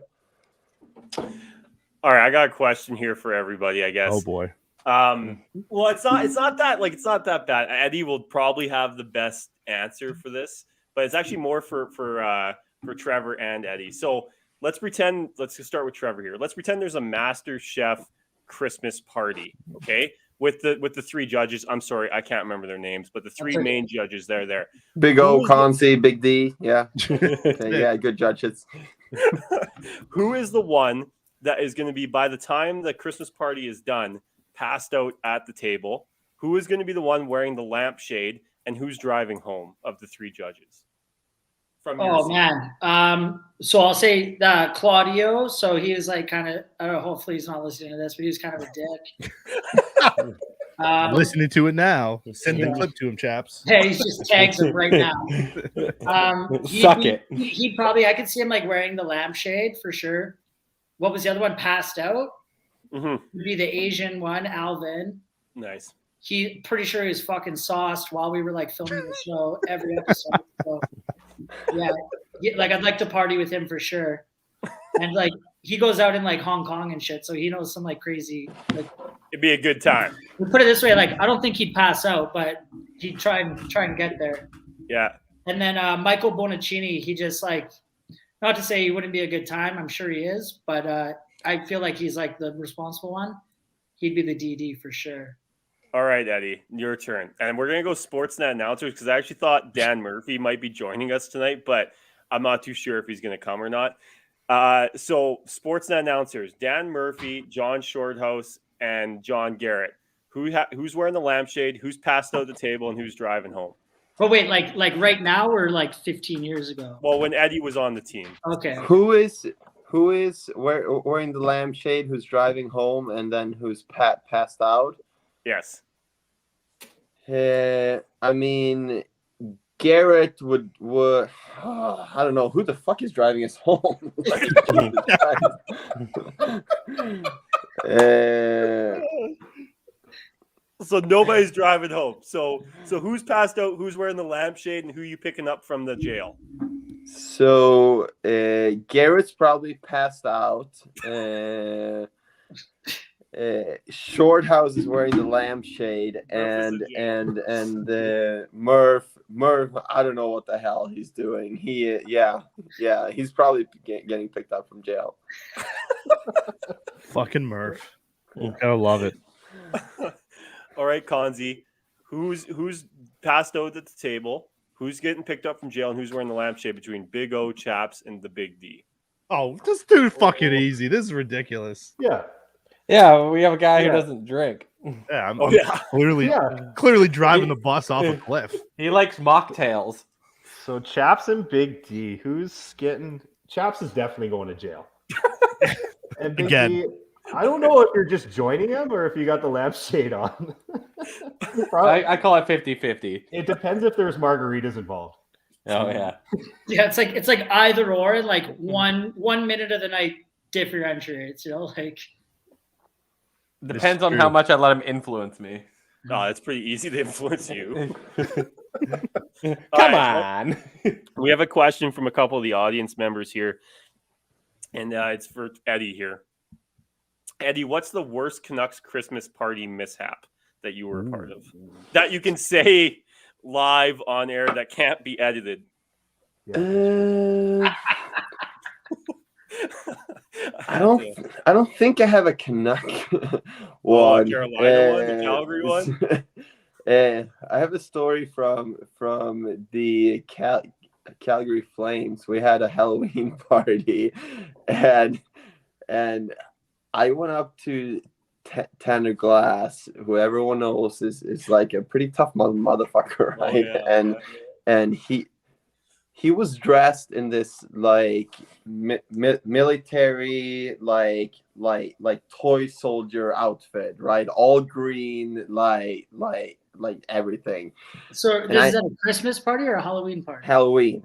S1: All right, I got a question here for everybody, I guess.
S4: Oh boy.
S1: Well, it's not that bad. Eddie will probably have the best answer for this, but it's actually more for Trevor and Eddie. So let's just start with Trevor here. Let's pretend there's a Master Chef Christmas party, okay? With the 3 judges. I'm sorry, I can't remember their names, but the 3 main judges, they're there.
S6: Big O, Concy, Big D, yeah. Okay, yeah, good judges.
S1: Who is the one that is going to be, by the time the Christmas party is done, passed out at the table? Who is going to be the one wearing the lampshade, and who's driving home of the 3 judges? From your seat?
S2: Man. So I'll say Claudio. So he is like kind of, I don't know, hopefully he's not listening to this, but he's kind of a dick.
S4: I'm listening to it now. Send the clip to him, chaps.
S2: Yeah, he just tags him right now.
S3: Suck it.
S2: He probably, I could see him like wearing the lampshade for sure. What was the other one? Passed out?
S1: Mm-hmm.
S2: Would be the Asian one, Alvin.
S1: Nice.
S2: He pretty sure he was fucking sauced while we were like filming the show every episode. So, yeah, like I'd like to party with him for sure. And like he goes out in like Hong Kong and shit, so he knows some like crazy. Like,
S1: it'd be a good time.
S2: We put it this way: like I don't think he'd pass out, but he'd try and get there.
S1: Yeah.
S2: And then Michael Bonaccini, he just like, not to say he wouldn't be a good time. I'm sure he is, but I feel like he's like the responsible one. He'd be the DD for sure.
S1: All right, Eddie, your turn. And we're going to go Sportsnet announcers because I actually thought Dan Murphy might be joining us tonight, but I'm not too sure if he's going to come or not. So Sportsnet announcers, Dan Murphy, John Shorthouse, and John Garrett. Who's wearing the lampshade, who's passed out the table, and who's driving home?
S2: But wait, like right now or like 15 years ago?
S1: Well, when Eddie was on the team.
S2: Okay.
S6: Who is wearing the lampshade, who's driving home, and then who's passed out?
S1: Yes.
S6: I mean, Garrett would I don't know who the fuck is driving us home.
S1: So nobody's driving home. So who's passed out? Who's wearing the lampshade, and who you picking up from the jail?
S6: So Garrett's probably passed out. Shorthouse is wearing the lampshade, and Murph. I don't know what the hell he's doing. He's probably getting picked up from jail.
S4: Fucking Murph. Gotta love it.
S1: All right, Konzi, who's passed out at the table? Who's getting picked up from jail, and who's wearing the lampshade between Big O, Chaps, and the Big D?
S4: Oh, this dude fucking easy. This is ridiculous.
S3: Yeah, we have a guy who doesn't drink.
S4: Yeah, I'm
S1: yeah.
S4: clearly driving the bus off a cliff.
S3: He likes mocktails.
S5: So Chaps and Big D, who's getting? Chaps is definitely going to jail. And Big
S4: Again.
S5: D, I don't know if you're just joining him or if you got the lampshade on.
S3: I call it 50-50.
S5: It depends if there's margaritas involved.
S3: Oh yeah.
S2: Yeah, it's like either or. Like one minute of the night differentiates. Like.
S3: Depends on how much I let him influence me.
S1: No, it's pretty easy to influence you.
S3: Come on.
S1: We have a question from a couple of the audience members here, and it's for Eddie here. Eddie, what's the worst Canucks Christmas party mishap that you were a part of? That you can say live on air that can't be edited.
S6: I don't think I have a Canuck one.
S1: Carolina one, the Calgary one.
S6: I have a story from the Calgary Flames. We had a Halloween party, and I went up to Tanner Glass, who everyone knows is like a pretty tough motherfucker, right?
S1: Oh, yeah.
S6: And he was dressed in this like military like toy soldier outfit, right? All green, like everything.
S2: So this is at a Christmas party or a Halloween party?
S6: Halloween.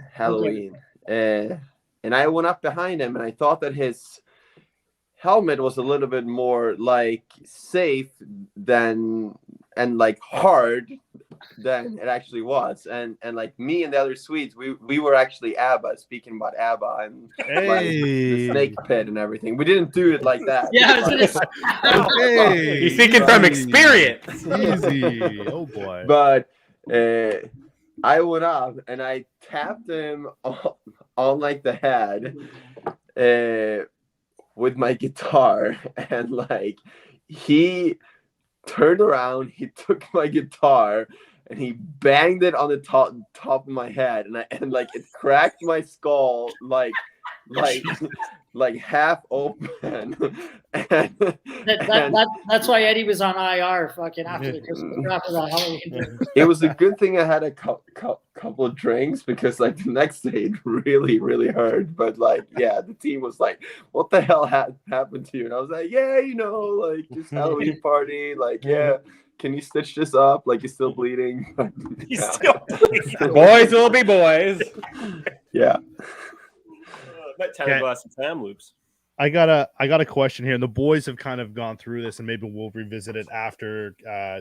S2: Okay.
S6: And I went up behind him, and I thought that his helmet was a little bit more like safe and like hard than it actually was, and like me and the other Swedes, we were actually ABBA, speaking about ABBA and like the snake pit and everything. We didn't do it like that.
S2: Yeah,
S3: He's speaking from experience.
S4: Easy. Oh boy.
S6: But I went up and I tapped him on like the head with my guitar, and like he turned around, he took my guitar and he banged it on the top of my head, and like it cracked my skull like half open.
S2: That's why Eddie was on IR fucking after the Halloween.
S6: It was a good thing I had a couple of drinks, because like the next day it really hurt. But like, yeah, the team was like, "What the hell happened to you?" And I was like, "Yeah, like just Halloween party. Like, yeah, can you stitch this up? Like, you're still bleeding."
S1: He's still bleeding.
S3: Boys will be boys.
S6: Yeah.
S1: Met Tanner Glass and Sam Loops.
S4: I got a question here, and the boys have kind of gone through this, and maybe we'll revisit it after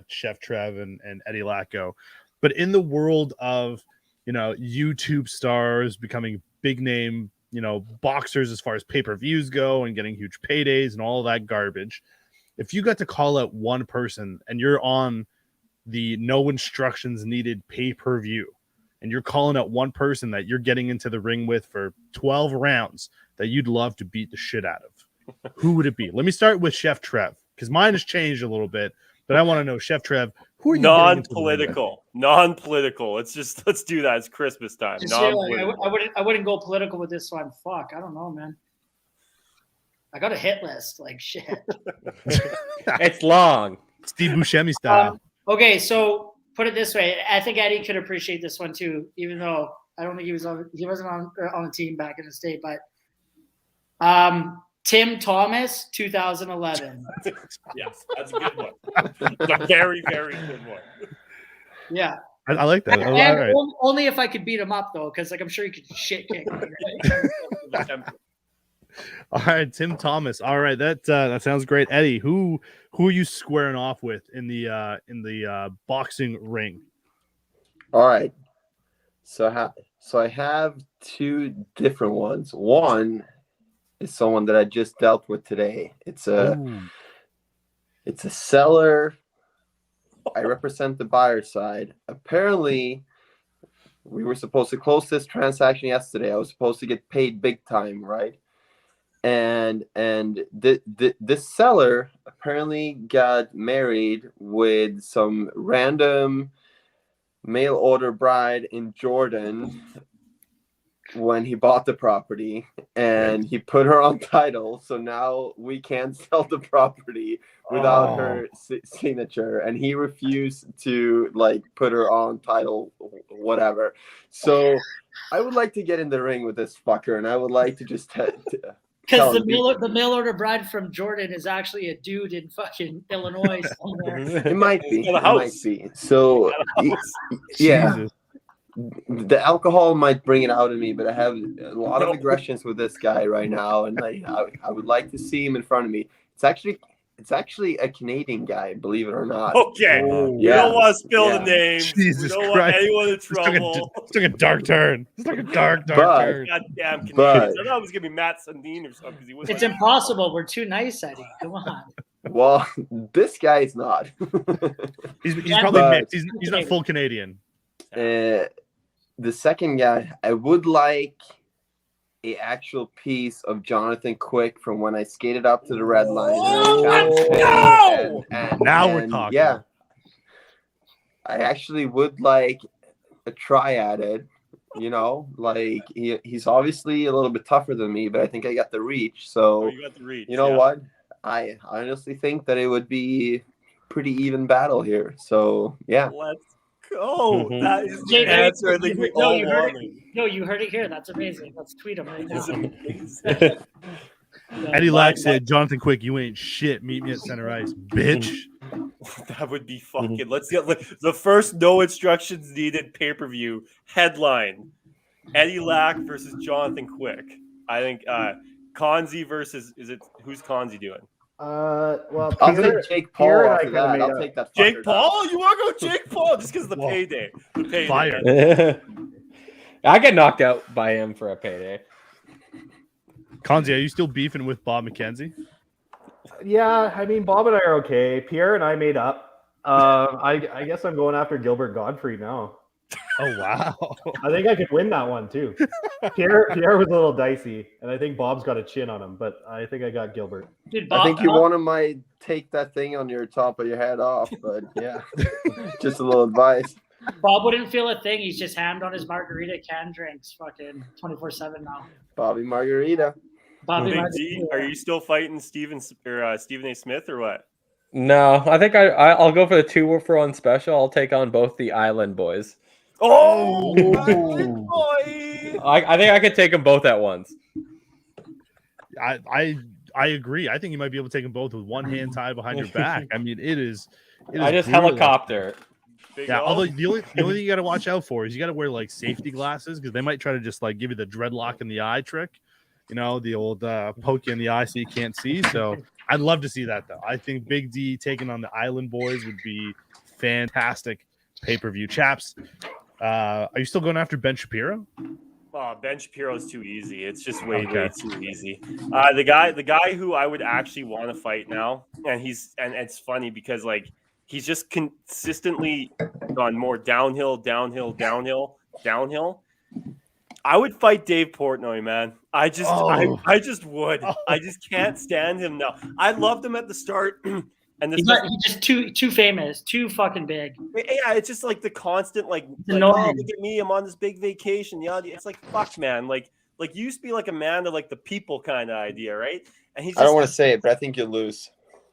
S4: Chef Trev and Eddie Lacko. But in the world of YouTube stars becoming big name boxers as far as pay-per-views go and getting huge paydays and all that garbage, if you got to call out one person and you're on the no instructions needed pay-per-view, and you're calling out one person that you're getting into the ring with for 12 rounds that you'd love to beat the shit out of, who would it be? Let me start with Chef Trev, because mine has changed a little bit, but I want to know, Chef Trev, who are you
S1: non-political? Let's do that. It's Christmas time.
S2: I wouldn't go political with this one. Fuck, I don't know, man. I got a hit list, like shit.
S3: It's long.
S4: Steve Buscemi style.
S2: Okay, so put it this way. I think Eddie could appreciate this one too, even though I don't think he wasn't on the team back in the state. But Tim Thomas, 2011.
S1: Yes, that's a good one. It's a very, very good one.
S2: Yeah,
S4: I like that.
S2: And
S4: right.
S2: Only if I could beat him up though, because like I'm sure he could shit kick me. Right?
S4: All right, Tim Thomas. All right, that sounds great. Eddie, who are you squaring off with in the boxing ring?
S6: All right. So I have two different ones. One is someone that I just dealt with today. It's a seller. I represent the buyer side. Apparently, we were supposed to close this transaction yesterday. I was supposed to get paid big time, right? And this seller apparently got married with some random mail order bride in Jordan when he bought the property, and he put her on title. So now we can't sell the property without her signature, and he refused to like put her on title, whatever. So I would like to get in the ring with this fucker, and I would like to just
S2: because the mail order bride from Jordan is actually a dude in fucking Illinois somewhere.
S6: It might be. It might be. So yeah.
S4: Jesus.
S6: The alcohol might bring it out of me, but I have a lot of aggressions with this guy right now, and I would like to see him in front of me. It's actually a Canadian guy, believe it or not.
S1: Okay, we don't want to spill the names.
S4: Jesus
S1: we don't
S4: Christ.
S1: want anyone in trouble.
S4: This took a dark turn. This took a dark turn.
S1: Goddamn Canadians. I thought it was gonna be Matt Sundin or something.
S2: It's impossible. We're too nice, Eddie. Come on.
S6: Well, this guy is not.
S4: He's probably mixed. He's not full Canadian.
S6: The second guy, I would like a actual piece of Jonathan Quick from when I skated up to the red line.
S4: Now we're talking.
S6: Yeah, I actually would like a try at it. You know, like he's obviously a little bit tougher than me, but I think I got the reach. So
S1: you got the reach.
S6: You know what? I honestly think that it would be pretty even battle here. So yeah.
S1: Let's go. That is the
S2: Jake,
S1: answer. I think we all wanted.
S2: You heard it here. That's amazing. Let's tweet him right now.
S4: Eddie Lack said, Jonathan Quick, you ain't shit. Meet me at center ice, bitch.
S1: That would be fucking. Let's get the first no instructions needed pay-per-view headline: Eddie Lack versus Jonathan Quick. I think Konzi versus who's Konzi doing?
S5: Well,
S6: I'll take Jake Paul after that. I'll take that.
S1: Jake Paul? You want to go Jake Paul just because of the payday? The payday.
S3: Fire. I get knocked out by him for a payday.
S4: Konzi, are you still beefing with Bob McKenzie?
S5: Yeah, I mean, Bob and I are okay. Pierre and I made up. I guess I'm going after Gilbert Godfrey now.
S4: Oh, wow.
S5: I think I could win that one, too. Pierre was a little dicey, and I think Bob's got a chin on him, but I think I got Gilbert.
S2: Dude, Bob,
S6: I think you want to might take that thing on your top of your head off, but yeah, just a little advice.
S2: Bob wouldn't feel a thing. He's just hammed on his margarita can drinks fucking 24/7 now.
S6: Bobby Margarita.
S2: Bobby
S1: Big
S2: Margarita.
S1: D, are you still fighting Stephen A. Smith or what?
S3: No, I think I'll go for the 2-for-1 special. I'll take on both the Island boys.
S1: Oh,
S3: boy! I think I could take them both at once.
S4: I agree. I think you might be able to take them both with one hand tied behind your back. I mean, it is
S3: I just
S4: brutal.
S3: helicopter.
S4: Yeah, although the only thing you got to watch out for is you got to wear like safety glasses because they might try to just like give you the dreadlock in the eye trick. You know, the old poke you in the eye so you can't see. So I'd love to see that, though. I think Big D taking on the Island Boys would be fantastic pay-per-view. Chaps, are you still going after Ben Shapiro?
S1: Oh, Ben Shapiro is too easy. It's just way too easy. The guy who I would actually want to fight now, and it's funny because like he's just consistently gone more downhill. I would fight Dave Portnoy, man. I just would. I just can't stand him now. I loved him at the start, and
S2: he's just too famous, too fucking big.
S1: Yeah, it's just like the constant oh, look at me, I'm on this big vacation. Yeah, it's like fuck, man. Like you used to be like a man of like the people kind of idea, right? And he's.
S6: I don't want to say it, but I think you'll lose.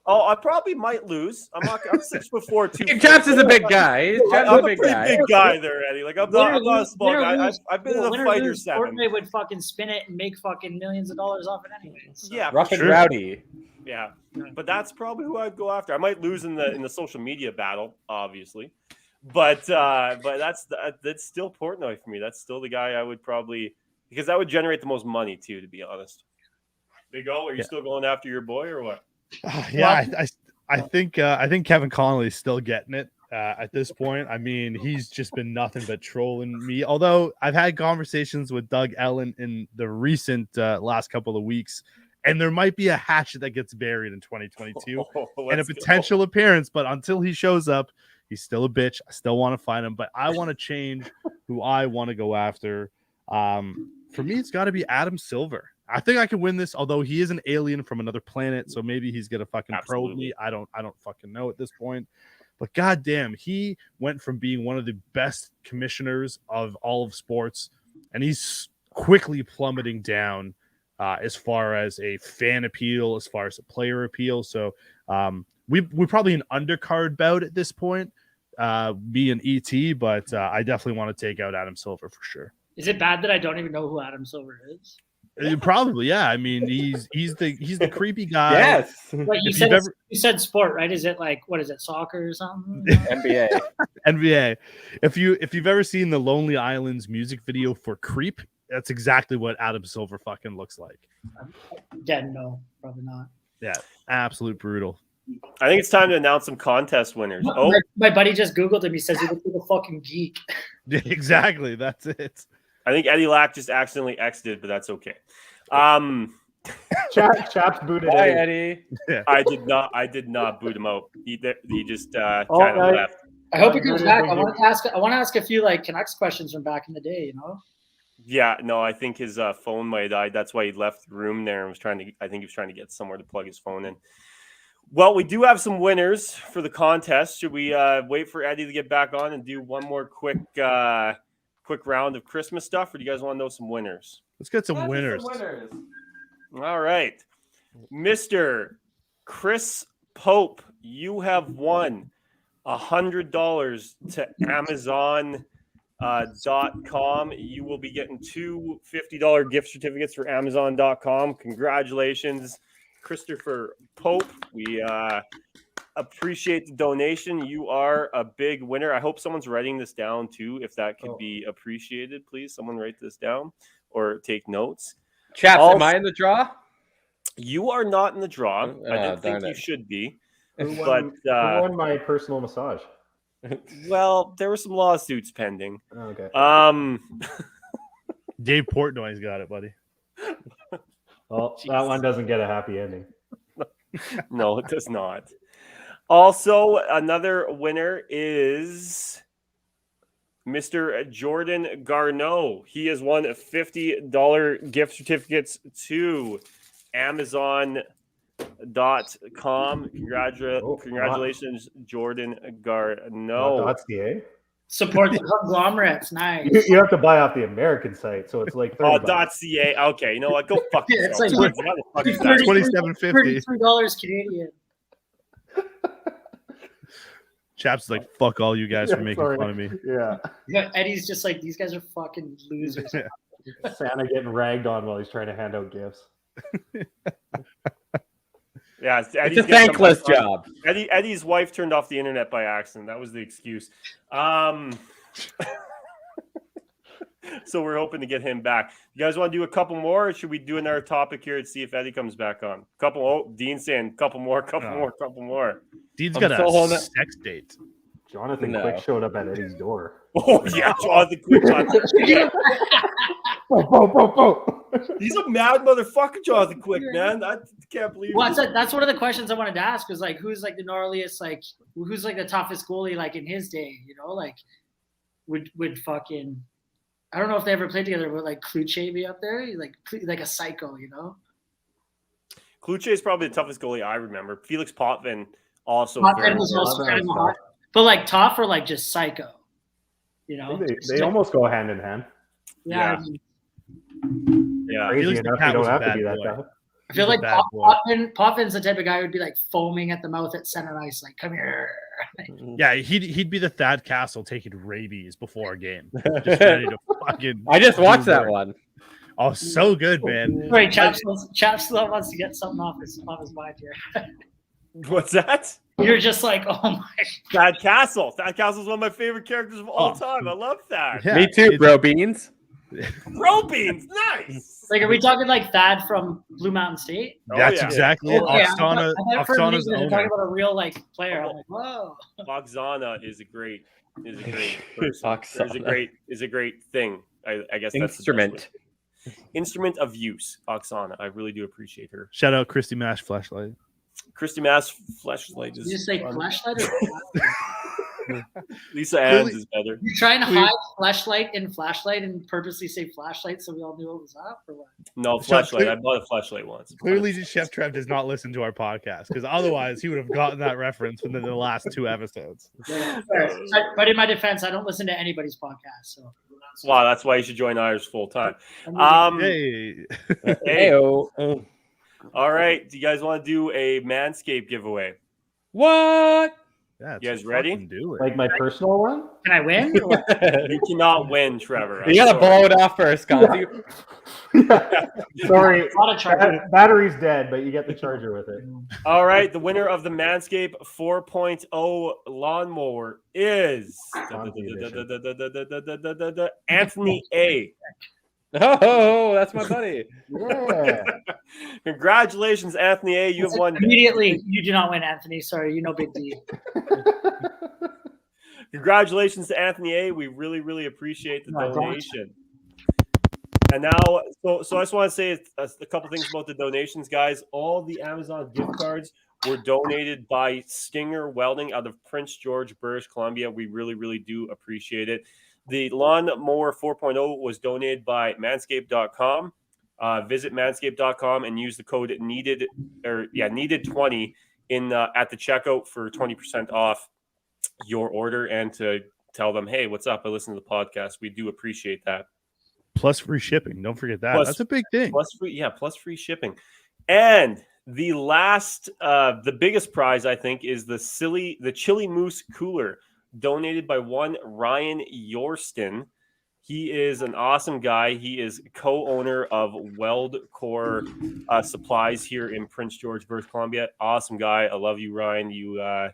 S1: Oh, I probably might lose. I'm 6'4", 2.
S3: Chaps is a big guy.
S1: I'm a pretty big guy there, Eddie. Like I'm not a small guy. I've been in a fighter 7.
S2: Portnoy would fucking spin it and make fucking millions of dollars off it anyway. So.
S1: Yeah,
S3: rough and rowdy.
S1: Yeah, but that's probably who I'd go after. I might lose in the social media battle, obviously, but that's still Portnoy for me. That's still the guy I would probably because that would generate the most money too, to be honest. Big O, are you still going after your boy or what?
S4: I think Kevin Connolly's still getting it at this point. I mean, he's just been nothing but trolling me. Although I've had conversations with Doug Ellen in the recent last couple of weeks, and there might be a hatchet that gets buried in 2022 and a potential appearance. But until he shows up, he's still a bitch. I still want to find him, but I want to change who I want to go after. For me, it's got to be Adam Silver. I think I can win this, although he is an alien from another planet, so maybe he's gonna fucking probe me. I don't fucking know at this point. But goddamn, he went from being one of the best commissioners of all of sports, and he's quickly plummeting down as far as a fan appeal, as far as a player appeal. So we're probably an undercard bout at this point, be an ET, but I definitely want to take out Adam Silver for sure.
S2: Is it bad that I don't even know who Adam Silver is?
S4: Probably, yeah. I mean, he's the creepy guy.
S3: Yes.
S2: Wait, you said sport, right? Is it like, what is it, soccer or something?
S3: NBA.
S4: If you've ever seen the Lonely Islands music video for Creep, that's exactly what Adam Silver fucking looks like.
S2: Dead, no, probably not.
S4: Yeah, absolute brutal.
S1: I think it's time to announce some contest winners.
S2: My buddy just Googled him. He says he looks like a fucking geek.
S4: Yeah, exactly. That's it.
S1: I think Eddie Lack just accidentally exited, but that's okay.
S5: Chaps booted
S3: Eddie.
S4: Yeah.
S1: I did not boot him out. He just kind of left.
S2: I hope he comes back. I want to ask a few like Canucks questions from back in the day. You know.
S1: Yeah, no, I think his phone might have died. That's why he left the room there and was trying to. I think he was trying to get somewhere to plug his phone in. Well, we do have some winners for the contest. Should we wait for Eddie to get back on and do one more quick round of Christmas stuff, or do you guys want to know some winners?
S4: Let's get some winners.
S1: All right. Mr. Chris Pope, you have won $100 to Amazon.com. You will be getting two $50 gift certificates for Amazon.com. Congratulations, Christopher Pope. We appreciate the donation. You are a big winner. I hope someone's writing this down too. If that could be appreciated, please someone write this down or take notes.
S3: Chaps, am I in the draw?
S1: You are not in the draw. I didn't think you should be.
S5: Who won my personal massage?
S1: Well, there were some lawsuits pending.
S5: Okay.
S4: Dave Portnoy's got it, buddy.
S5: Well, that one doesn't get a happy ending.
S1: No, it does not. Also, another winner is Mr. Jordan Garneau. He has won $50 gift certificates to Amazon.com. Congratulations, Jordan Garneau.
S5: .ca?
S2: Support the conglomerates. Nice.
S5: You have to buy off the American site, so it's like
S1: .ca. Okay, you know what? Go fuck
S2: It's
S1: yourself.
S2: like
S4: $27.50.
S2: $33 Canadian.
S4: Chaps is like, fuck all you guys for making fun of me.
S5: Yeah.
S2: Eddie's just like, these guys are fucking losers.
S5: Santa getting ragged on while he's trying to hand out gifts.
S1: Yeah,
S3: it's a thankless job.
S1: Eddie's wife turned off the internet by accident. That was the excuse. So we're hoping to get him back. You guys want to do a couple more, or should we do another topic here and see if Eddie comes back on? Dean's saying couple more.
S4: Dean's got a sex date.
S5: Jonathan Quick showed up at Eddie's door.
S1: Oh yeah, Jonathan Quick. He's a mad motherfucker, Jonathan Quick, man. I can't believe.
S2: Well, that's one of the questions I wanted to ask. Was like, who's like the gnarliest, like who's like the toughest goalie, like in his day? You know, like would fucking. I don't know if they ever played together, but like Kluche be up there, he's like a psycho, you know.
S1: Kluche is probably the toughest goalie I remember. Felix Potvin also.
S2: Potvin was also kind of hot, but like tough or like just psycho, you know.
S5: They almost go hand in hand.
S2: Yeah.
S1: Yeah.
S5: Crazy enough, you don't have to be that tough.
S2: I feel like Potvin's the type of guy who'd be like foaming at the mouth at center ice, like, come here.
S4: Yeah, he'd be the Thad Castle taking rabies before a game. Just ready to fucking.
S3: I just watched that one.
S4: Oh, so good, man.
S2: Wait, Chaps still wants to get something off his mind here.
S1: What's that?
S2: You're just like, oh my.
S1: Thad Castle. Thad Castle's one of my favorite characters of all time. I love that.
S3: Yeah, me too, bro. Beans.
S1: Pro beans, nice.
S2: Like, are we talking like Thad from Blue Mountain State?
S4: That's
S1: yeah.
S4: exactly it.
S2: Okay,
S4: Oksana,
S2: I thought for a minute
S4: Oksana's
S2: you were
S4: owner.
S2: talking about a real like player. I'm like, whoa.
S1: Oksana is a great person.
S3: Oksana.
S1: Is a great thing. I guess that's
S3: Instrument.
S1: Instrument of use. Oksana, I really do appreciate her.
S4: Shout out Christy Mash Flashlight.
S1: Christy Mass Fleshlight
S2: Did
S1: is.
S2: you say
S1: fun.
S2: flashlight or
S1: Lisa Ann's is better.
S2: you trying to hide flashlight in flashlight and purposely say flashlight so we all knew what was up or what?
S1: No, fleshlight. I bought a fleshlight once.
S4: Clearly, Chef Trev does not listen to our podcast because otherwise he would have gotten that reference within the last 2 episodes.
S2: But in my defense, I don't listen to anybody's podcast. So
S1: Wow, that's why you should join ours full time.
S4: Hey,
S1: Hey,
S3: Heyo.
S1: all right. Do you guys want to do a Manscape giveaway?
S3: What?
S4: yeah,
S1: You guys ready?
S4: Do it.
S5: Like my personal one?
S2: can I win? Or what?
S1: You cannot win, Trevor.
S3: You gotta blow it off first, Gonzi.
S5: Sorry,
S2: A lot of charges.
S5: battery's dead, but you get the charger with it.
S1: All right. The winner of the Manscape 4.0 lawnmower is Anthony A.
S3: Oh, that's my buddy.
S5: Yeah.
S1: Congratulations, Anthony A. You have won.
S2: Immediately, you do not win, Anthony. Sorry, you know Big D.
S1: Congratulations to Anthony A. We really, really appreciate the
S2: No, I don't.
S1: donation. And now, so I just want to say a couple things about the donations, guys. All the Amazon gift cards were donated by Stinger Welding out of Prince George, British Columbia. We really, really do appreciate it. The Lawnmower 4.0 was donated by Manscape.com. Visit Manscape.com and use the code needed20 in at the checkout for 20% off your order, and to tell them, hey, what's up? I listen to the podcast. We do appreciate that.
S4: Plus free shipping. Don't forget that.
S1: Plus-
S4: That's a big thing.
S1: Plus free shipping. And the last, the biggest prize, I think, is the Chili Moose Cooler, donated by one Ryan Yorston. He is an awesome guy. He is co-owner of Weldcore Supplies here in Prince George, British Columbia. Awesome guy. I love you, Ryan. You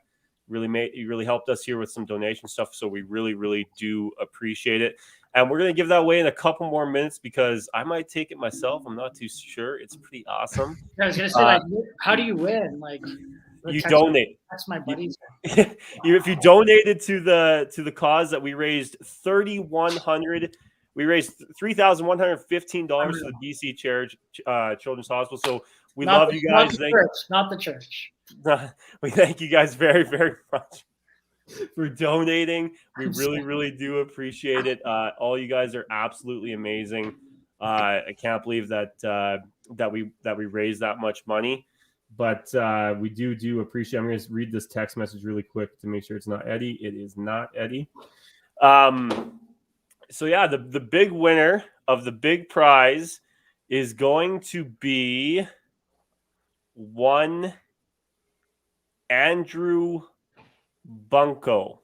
S1: really helped us here with some donation stuff, so we really, really do appreciate it. And we're going to give that away in a couple more minutes because I might take it myself. I'm not too sure. It's pretty awesome.
S2: I was gonna say, like, how do you win? Like,
S1: You donate.
S2: That's my buddies.
S1: If you donated to the cause that we raised $3,115 for the BC Children's Hospital. So we love you guys.
S2: Not the church.
S1: We thank you guys very, very much for donating. We really, really do appreciate it. All you guys are absolutely amazing. I can't believe that we raised that much money, but we do appreciate. I'm going to read this text message really quick to make sure it's not Eddie. It is not Eddie. So yeah, the big winner of the big prize is going to be one Andrew Bunko.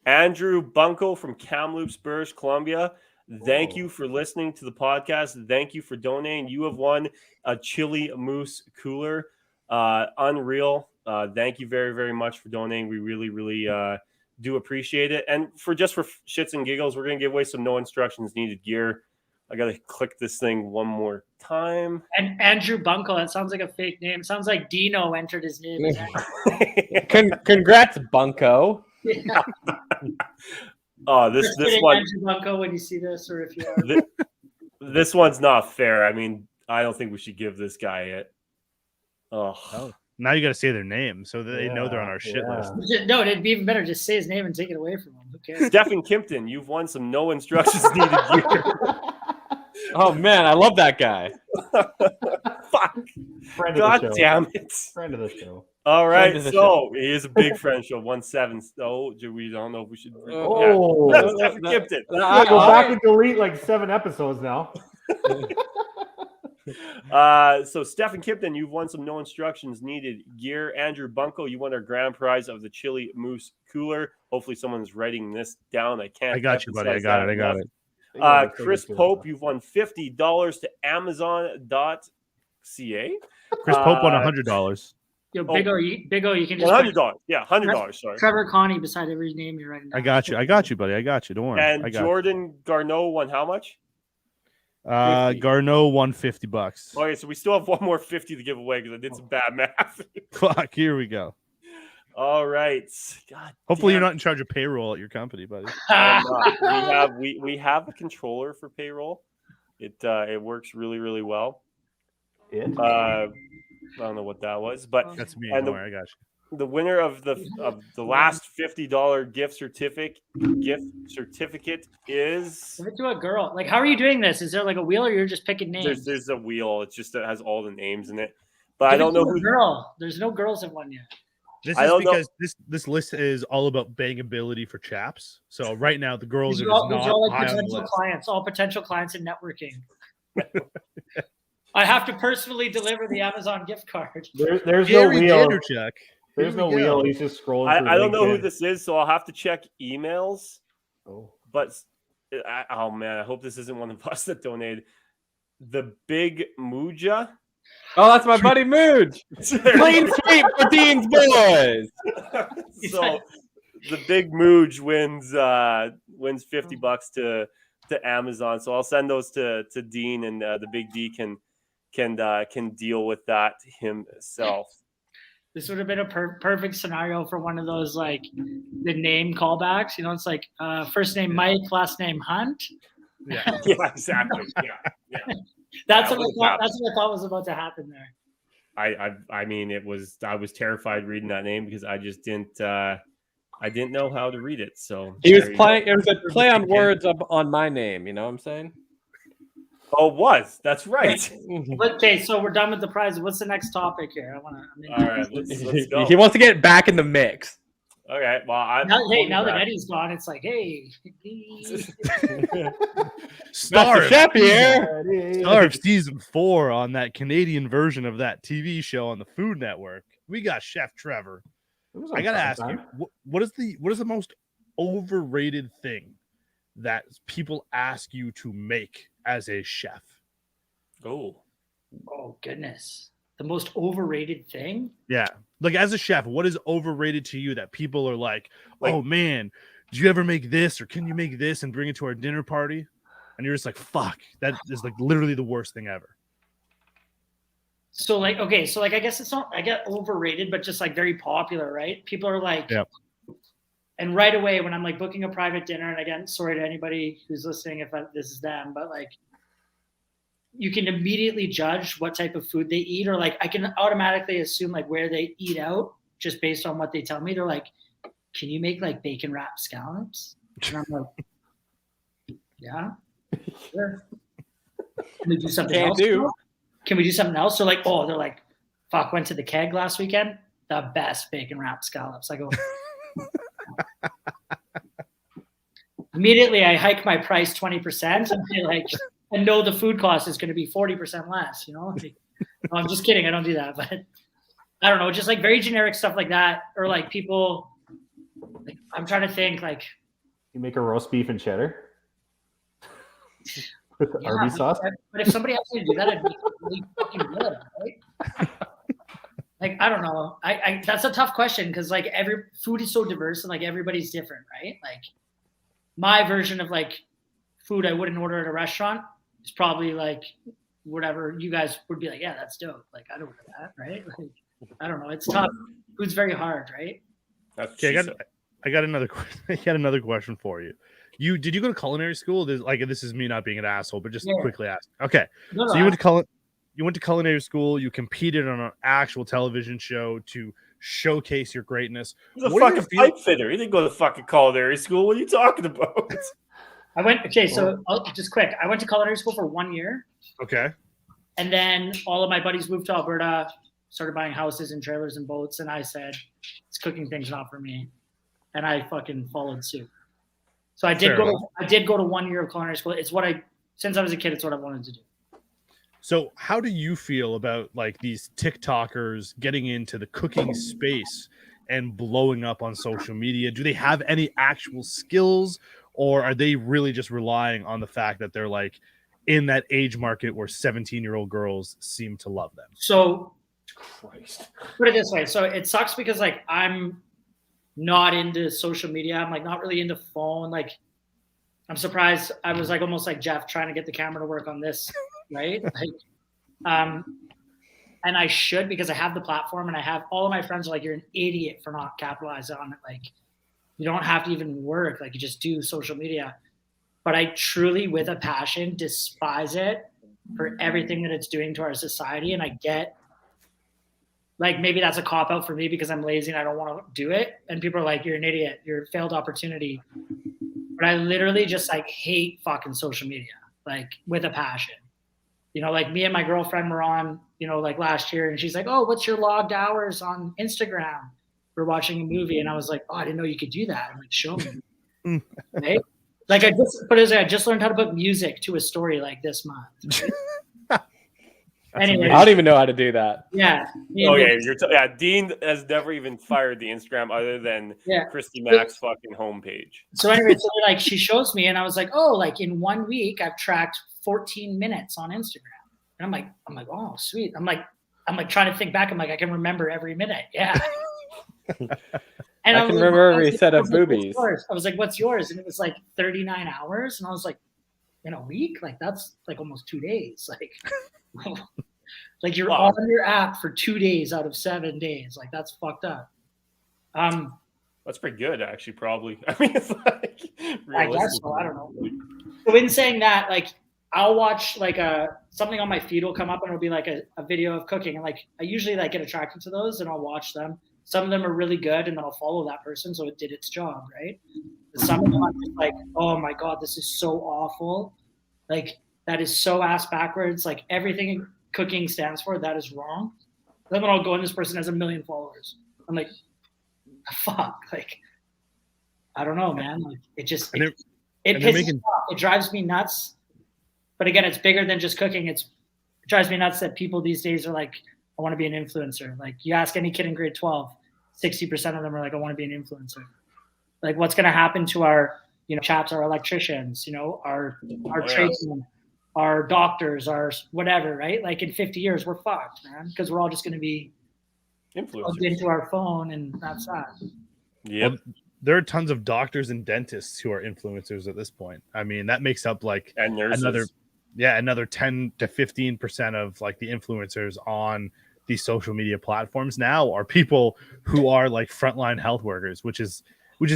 S1: Andrew Bunko from Kamloops, British Columbia. Thank you for listening to the podcast. Thank you for donating. You have won a Chili Moose Cooler. Unreal. Thank you very, very much for donating. We really, really do appreciate it. And for shits and giggles, we're going to give away some no instructions needed gear. I got to click this thing one more time.
S2: And Andrew Bunko, that sounds like a fake name. Sounds like Dino entered his name.
S3: Congrats, Bunko.
S2: Yeah.
S1: Oh, this
S2: Kidding,
S1: one.
S2: Andrew Bunko, when you see this, or if you are.
S1: This one's not fair. I mean, I don't think we should give this guy it. Oh.
S4: Now you got to say their name so that they know they're on our shit list.
S2: No, it'd be even better just say his name and take it away from him. Who cares?
S1: Stephen Kimpton, you've won some no instructions needed gear.
S3: Oh man, I love that guy.
S1: Fuck.
S5: Friend of
S1: God
S5: the show.
S1: damn it.
S5: Friend of the show.
S1: All right,
S3: Friend of the
S1: so he is a big friend show. 1-7. So we don't know if we should.
S5: Oh,
S1: That's Stephen Kimpton.
S5: I go back and delete like 7 episodes now.
S1: So Stephen Kimpton, you've won some no instructions needed gear. Andrew Bunko, you won our grand prize of the Chili Moose Cooler. Hopefully someone's writing this down. I can't.
S4: I got you, buddy. I got it.
S1: Chris Pope, you've won $50 to Amazon.ca.
S4: Chris Pope won $100.
S2: Yo, Big O, you can just
S1: $100. Yeah, $100. Sorry.
S2: Trevor Connie beside every name you're writing down.
S4: I got you, buddy. I got you. Don't worry.
S1: And Jordan Garneau won how much?
S4: Garneau won $50.
S1: Okay, so we still have one more 50 to give away because I did some bad math.
S4: Fuck, here we go.
S1: All right. God.
S4: Hopefully
S1: damn.
S4: you're not in charge of payroll at your company, buddy.
S1: I'm not. we have a controller for payroll. It works really, really well. I don't know what that was, but
S4: That's me.
S1: and
S4: Don't worry, I got you.
S1: the winner of the last $50 gift certificate is
S2: Give it to a girl. Like, how are you doing this? Is there like a wheel, or you're just picking names?
S1: there's a wheel. It's just that has all the names in it, but
S2: Give
S1: I
S2: it
S1: don't
S2: to
S1: know
S2: a
S1: who.
S2: girl. There's no girls in one yet.
S4: This
S1: I
S4: is
S1: don't know.
S4: because this list is all about bangability for chaps. So right now the girls
S2: These
S4: are
S2: are
S4: just
S2: all, these
S4: not
S2: are all like
S4: high on the
S2: potential
S4: list.
S2: clients, all potential clients in networking. I have to personally deliver the Amazon gift card.
S5: There's no
S4: Gary
S5: wheel.
S4: Vaynerchuk.
S5: There's
S4: Here
S5: no
S4: we go.
S5: wheel. He's just scrolling. through
S1: I don't know who
S5: LinkedIn.
S1: this is, so I'll have to check emails.
S5: Oh.
S1: But oh man, I hope this isn't one of us that donated. The Big Muja.
S3: Oh, that's my buddy Mooj. Clean sweep for Dean's boys.
S1: So the Big Mooj wins $50 to Amazon. So I'll send those to Dean, and the Big D can deal with that himself.
S2: This would have been a perfect scenario for one of those like the name callbacks. You know, it's like first name Mike, last name Hunt.
S4: Yeah.
S1: Yeah, exactly. Yeah.
S2: That's
S1: That
S2: what I
S1: would
S2: thought.
S1: happen.
S2: That's what I thought was about to happen there.
S1: I mean, I was terrified reading that name because I just didn't know how to read it. So
S3: He was
S1: there you
S3: playing.
S1: go.
S3: It was a play on words on my name. You know what I'm saying?
S1: Oh, it was. That's right.
S2: Okay, so we're done with the prize. What's the next topic here?
S1: All right, let's go.
S3: He wants to get back in the mix.
S1: Okay, well,
S2: Now that Eddie's gone, it's like, hey,
S4: Star of,
S3: Chef here.
S4: star of season 4 on that Canadian version of that TV show on the Food Network. We got Chef Trevor. I gotta ask you, what is the most overrated thing that people ask you to make as a chef?
S1: oh
S2: goodness, the most overrated thing.
S4: Yeah, like as a chef, what is overrated to you that people are like, oh man, did you ever make this, or can you make this and bring it to our dinner party? And you're just like, fuck, that is like literally the worst thing ever.
S2: So like, okay, so like, I guess it's not, I get overrated, but just like very popular, right? People are like,
S4: Yep.
S2: And right away when I'm like booking a private dinner, and again, sorry to anybody who's listening if this is them, but like, you can immediately judge what type of food they eat, or like I can automatically assume like where they eat out just based on what they tell me. They're like, can you make like bacon wrapped scallops? And I'm like, yeah, sure. Can we do something
S3: Can't
S2: else?
S3: do.
S2: Can we do something else? They're like, oh, they're like, fuck, went to the Keg last weekend. The best bacon wrapped scallops. I go, immediately I hike my price 20% and be like, and know the food cost is going to be 40% less, you know? Like, no, I'm just kidding. I don't do that, but I don't know. Just like very generic stuff like that. Or like people, like, I'm trying to think like.
S5: You make a roast beef and cheddar with Arby's sauce.
S2: But if somebody asked me to do that, I'd be really fucking good, right? Like, I don't know. I that's a tough question because like every food is so diverse and like everybody's different, right? Like my version of like food I wouldn't order at a restaurant is probably like whatever you guys would be like, yeah, that's dope. Like I don't order that, right? Like I don't know. It's tough. Food's very hard, right?
S4: Okay, I got another question for you. Did you go to culinary school? This is me not being an asshole, but just quickly ask. Okay, so you went to culinary school. You competed on an actual television show to showcase your greatness.
S1: He's a fucking pipe fitter. He didn't go to fucking culinary school. What are you talking about?
S2: I went. Okay, so just quick. I went to culinary school for 1 year.
S4: Okay.
S2: And then all of my buddies moved to Alberta, started buying houses and trailers and boats, and I said, "This cooking thing's not for me," and I fucking followed suit. So I did go to 1 year of culinary school. It's what since I was a kid, it's what I wanted to do.
S4: So how do you feel about like these TikTokers getting into the cooking space and blowing up on social media? Do they have any actual skills, or are they really just relying on the fact that they're like in that age market where 17-year-old girls seem to love them?
S2: So put it this way. So it sucks because like I'm not into social media. I'm like not really into phone. Like I'm surprised. I was like almost like Jeff trying to get the camera to work on this, right? Like, and I should, because I have the platform and I have all of my friends are like, you're an idiot for not capitalizing on it. Like, you don't have to even work. Like, you just do social media. But I truly, with a passion, despise it for everything that it's doing to our society. And I get, like, maybe that's a cop out for me because I'm lazy and I don't want to do it. And people are like, you're an idiot. You're a failed opportunity. But I literally just like hate fucking social media, like with a passion. You know, like me and my girlfriend were on, you know, like last year, and she's like, "Oh, what's your logged hours on Instagram for watching a movie?" And I was like, "Oh, I didn't know you could do that." I'm like, "Show me." Right? Like I just learned how to put music to a story like this month. Right? Anyway,
S3: I don't even know how to do that.
S2: Yeah.
S1: Okay, Dean has never even fired the Instagram other than Christy Mack's fucking homepage.
S2: So anyway, so like she shows me, and I was like, "Oh, like in 1 week, I've tracked 14 minutes on Instagram." And I'm like, "Oh, sweet." I'm like trying to think back. I'm like, I can remember every minute. Yeah. And
S3: I can remember every set of boobies.
S2: I was like, "What's yours?" And it was like 39 hours. And I was like, in a week? Like, that's like almost 2 days. Like, like you're on your app for 2 days out of 7 days. Like, that's fucked up.
S1: That's pretty good, actually, probably. I mean, it's like,
S2: I guess so. I don't know. So in saying that, like, I'll watch like something on my feed will come up and it'll be like a video of cooking. And like, I usually like get attracted to those and I'll watch them. Some of them are really good and then I'll follow that person. So it did its job, right? But some of them I'm just like, oh my God, this is so awful. Like, that is so ass backwards. Like, everything cooking stands for, that is wrong. Then I'll go and this person has 1 million followers. I'm like, fuck. Like, I don't know, man. Like, it just, it pisses me off. It drives me nuts. But again, it's bigger than just cooking. It drives me nuts that people these days are like, I want to be an influencer. Like, you ask any kid in grade 12, 60% of them are like, I want to be an influencer. Like, what's going to happen to our, you know, chaps, our electricians, you know, our tradesmen, our doctors, our whatever, right? Like, in 50 years, we're fucked, man, because we're all just going to be plugged into our phone, and that's that.
S1: Yeah.
S4: Well, there are tons of doctors and dentists who are influencers at this point. I mean, that makes up like another 10 to 15% of like the influencers on these social media platforms now are people who are like frontline health workers, which is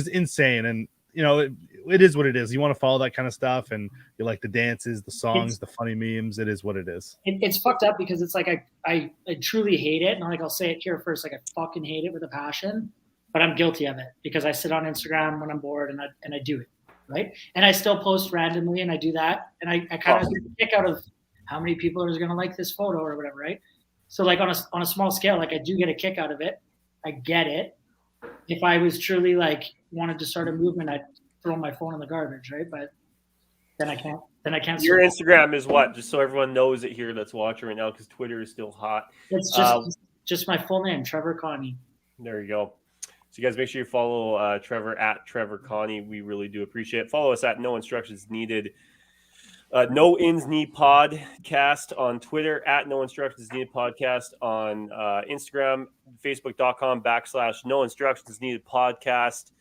S4: insane. And you know, it is what it is. You want to follow that kind of stuff, and you like the dances, the songs, the funny memes. It is what it is.
S2: It's fucked up because it's like I truly hate it, and like I'll say it here first, like I fucking hate it with a passion, but I'm guilty of it because I sit on Instagram when I'm bored and I do it, right? And I still post randomly, and I do that, and I kind of get a kick out of how many people are going to like this photo or whatever, right? So like on a small scale, like I do get a kick out of it. I get it. If I was truly like wanted to start a movement, I'd throw my phone in the garbage, right? But then I can't.
S1: Your Instagram is what? Just so everyone knows it here that's watching right now, because Twitter is still hot.
S2: It's just my full name, Trevor Connie.
S1: There you go. So you guys make sure you follow Trevor at Trevor Connie. We really do appreciate it. Follow us at No Instructions Needed. No Ins Need Podcast on Twitter, at No Instructions Needed Podcast on Instagram, Facebook.com/No Instructions Needed Podcast,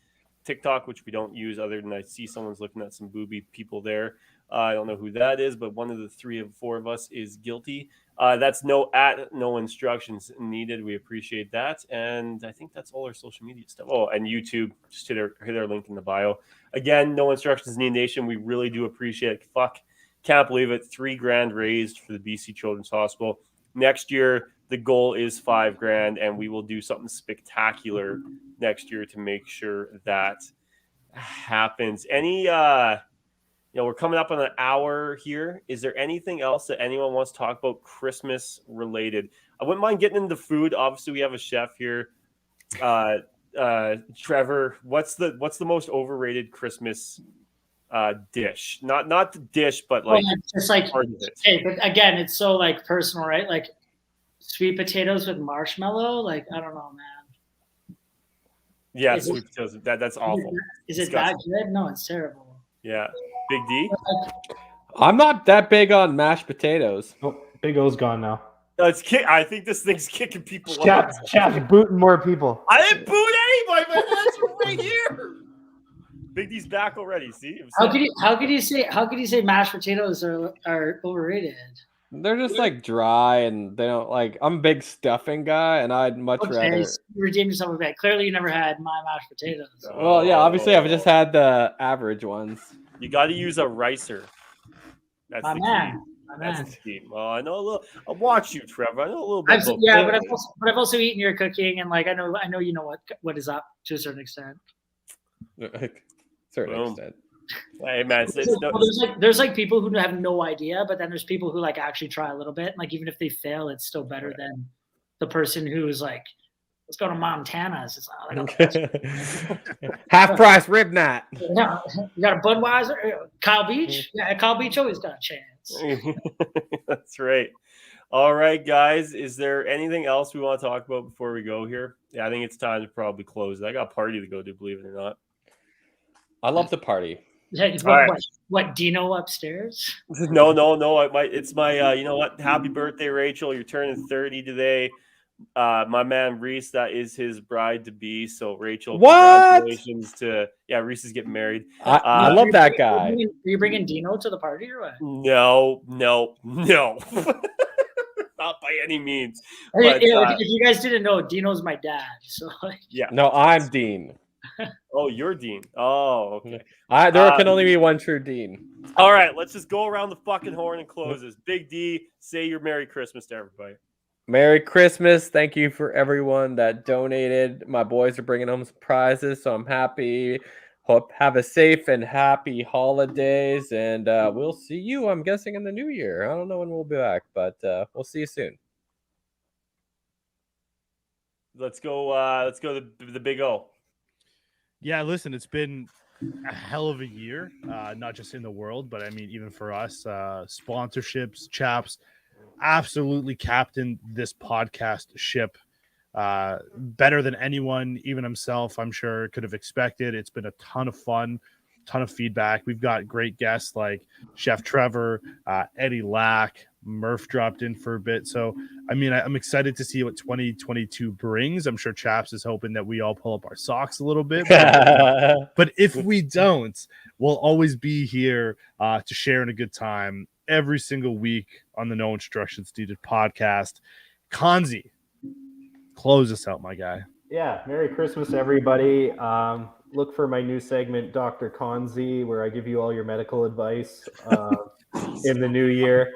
S1: TikTok, which we don't use other than I see someone's looking at some booby people there. I don't know who that is, but one of the 3 of 4 of us is guilty. That's No Instructions Needed. We appreciate that. And I think that's all our social media stuff. Oh, and YouTube, just hit our link in the bio. Again, No Instructions Needed Nation. We really do appreciate it. Fuck. Can't believe it. $3,000 raised for the BC Children's Hospital. Next year, the goal is $5,000, and we will do something spectacular next year to make sure that happens. We're coming up on an hour here. Is there anything else that anyone wants to talk about Christmas related? I wouldn't mind getting into food. Obviously, we have a chef here. Trevor, what's the most overrated Christmas dish? Not the dish, but like
S2: just like
S1: part of it.
S2: Hey, but again, it's so like personal, right? Like sweet potatoes with marshmallow. Like, I don't know, man.
S1: Yeah, sweet potatoes. That's awful.
S2: Is it that good? No, it's terrible.
S1: Yeah. Big D?
S3: I'm not that big on mashed potatoes.
S5: Oh, Big O's gone now.
S1: I think this thing's kicking people out.
S5: Chat's booting more people.
S1: I didn't boot anybody, man. That's right here. Big D's back already. See?
S2: How could you say mashed potatoes are overrated?
S3: They're just like dry and they don't like. I'm a big stuffing guy, and I'd much rather.
S2: So you redeemed yourself a bit. Clearly, you never had my mashed potatoes.
S3: Well, yeah, obviously I've just had the average ones.
S1: You got to use a ricer. That's
S2: My
S1: the
S2: man.
S1: key.
S2: My
S1: That's
S2: man.
S1: the key. Well, I know a little. I watch you, Trevor. I know a little bit.
S2: I've,
S1: about
S2: yeah,
S1: cooking.
S2: but I've also eaten your cooking, and like I know you know what is up to a certain extent.
S3: Certain
S1: Boom.
S3: extent.
S1: Hey man,
S2: There's like people who have no idea, but then there's people who like actually try a little bit. Like even if they fail, it's still better than the person who's like, let's go to Montana's. It's like,
S3: half price rib night.
S2: yeah, you got a Budweiser, Kyle Beach. Yeah, Kyle Beach always got a chance.
S1: That's right. All right, guys. Is there anything else we want to talk about before we go here? Yeah, I think it's time to probably close. I got a party to go to, believe it or not.
S3: I love the party.
S2: Yeah,
S1: right.
S2: what Dino upstairs?
S1: No. It's my. You know what? Happy birthday, Rachel. You're turning 30 today. My man Reese, that is his bride to be. So Rachel,
S3: What?
S1: congratulations to Reese is getting married.
S3: I love that guy.
S2: Are you bringing Dino to the party or what?
S1: No. Not by any means. But,
S2: if you guys didn't know, Dino's my dad. So
S1: yeah.
S3: No, I'm Dean.
S1: Oh, you're Dean. Oh, okay.
S3: There can only be one true Dean.
S1: All right, let's just go around the fucking horn and close this. Big D, say your Merry Christmas to everybody.
S3: Merry Christmas. Thank you for everyone that donated. My boys are bringing home some prizes, so I'm happy. Hope have a safe and happy holidays, and we'll see you, I'm guessing, in the new year. I don't know when we'll be back, but we'll see you soon.
S1: Let's go to the Big O.
S4: Yeah, listen, it's been a hell of a year, not just in the world, but I mean, even for us, sponsorships, chaps, absolutely captained this podcast ship better than anyone, even himself, I'm sure, could have expected. It's been a ton of fun, ton of feedback. We've got great guests like Chef Trevor, Eddie Lack, Murph dropped in for a bit. So, I mean, I'm excited to see what 2022 brings. I'm sure Chaps is hoping that we all pull up our socks a little bit. But if we don't, we'll always be here to share in a good time every single week on the No Instructions Needed podcast. Kanzi, close us out, my guy.
S5: Yeah, Merry Christmas, everybody. Look for my new segment, Dr. Kanzi, where I give you all your medical advice in the new year.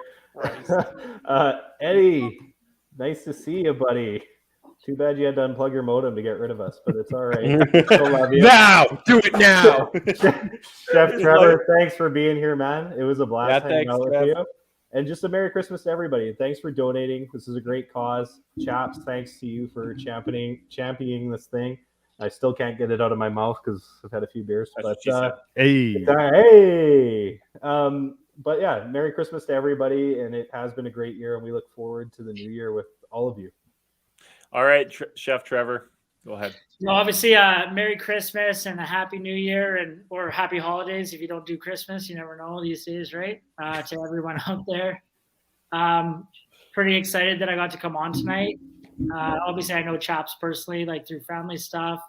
S5: Eddie, nice to see you, buddy. Too bad you had to unplug your modem to get rid of us, but it's all right. Still love you.
S3: Now, do it now.
S5: Chef Trevor, thanks for being here, man. It was a blast hanging out with
S3: Trev.
S5: you. And just a Merry Christmas to everybody. Thanks for donating. This is a great cause. Chaps, thanks to you for championing this thing. I still can't get it out of my mouth because I've had a few beers. But hey. But yeah, Merry Christmas to everybody, and it has been a great year, and we look forward to the new year with all of you.
S1: All right, Chef Trevor, go ahead.
S2: No, obviously, Merry Christmas and a Happy New Year, or Happy Holidays if you don't do Christmas. You never know these days, right? To everyone out there, pretty excited that I got to come on tonight. Obviously, I know Chaps personally, like through family stuff,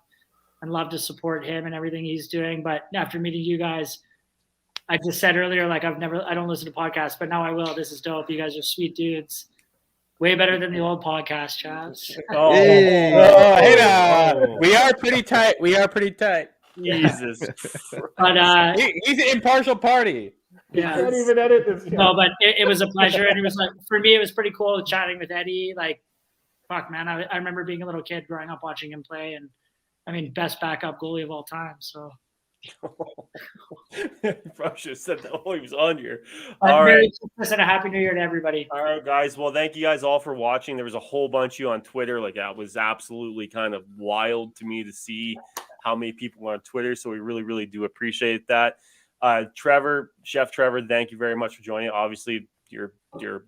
S2: and love to support him and everything he's doing. But after meeting you guys, I just said earlier, like I don't listen to podcasts, but now I will. This is dope. You guys are sweet dudes. Way better than the old podcast, Chaps.
S3: We are pretty tight.
S1: Jesus.
S2: But
S3: he's an impartial party.
S2: Yeah.
S5: I can't even edit this.
S2: No, but it was a pleasure. And it was like, for me, it was pretty cool chatting with Eddie. Like, fuck, man. I remember being a little kid growing up watching him play. And I mean, best backup goalie of all time. So.
S1: Probably should have said that while he was on here.
S2: All right. And a Happy New Year to everybody.
S1: All right, guys. Well, thank you guys all for watching. There was a whole bunch of you on Twitter. Like, that was absolutely kind of wild to me to see how many people were on Twitter. So we really, really do appreciate that. Trevor, Chef Trevor, thank you very much for joining. Obviously, your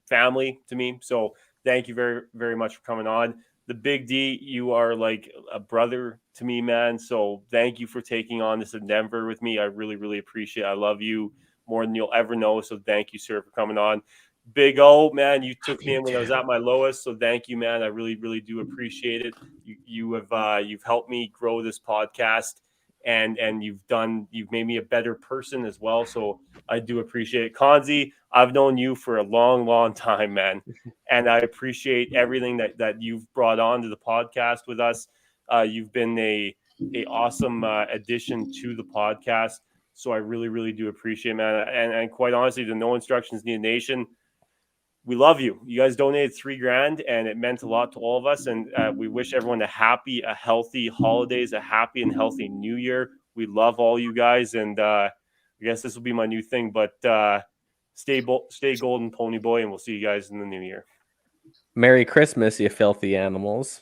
S1: family to me. So thank you very, very much for coming on. The Big D, you are like a brother to me, man. So thank you for taking on this endeavor with me. I really, really appreciate it. I love you more than you'll ever know. So thank you, sir, for coming on. Big O, man, you took me in when I was at my lowest. So thank you, man. I really, really do appreciate it. You've helped me grow this podcast and you've made me a better person as well. So I do appreciate it. Kanzi, I've known you for a long time, man, and I appreciate everything that you've brought on to the podcast with us. You've been a awesome addition to the podcast. So I really do appreciate it, man. And quite honestly, the No Instructions Needed Nation, we love you. You guys donated $3,000 and it meant a lot to all of us. And we wish everyone a healthy holidays, a happy and healthy new year. We love all you guys. And I guess this will be my new thing, but stay golden, pony boy. And we'll see you guys in the new year.
S3: Merry Christmas, you filthy animals.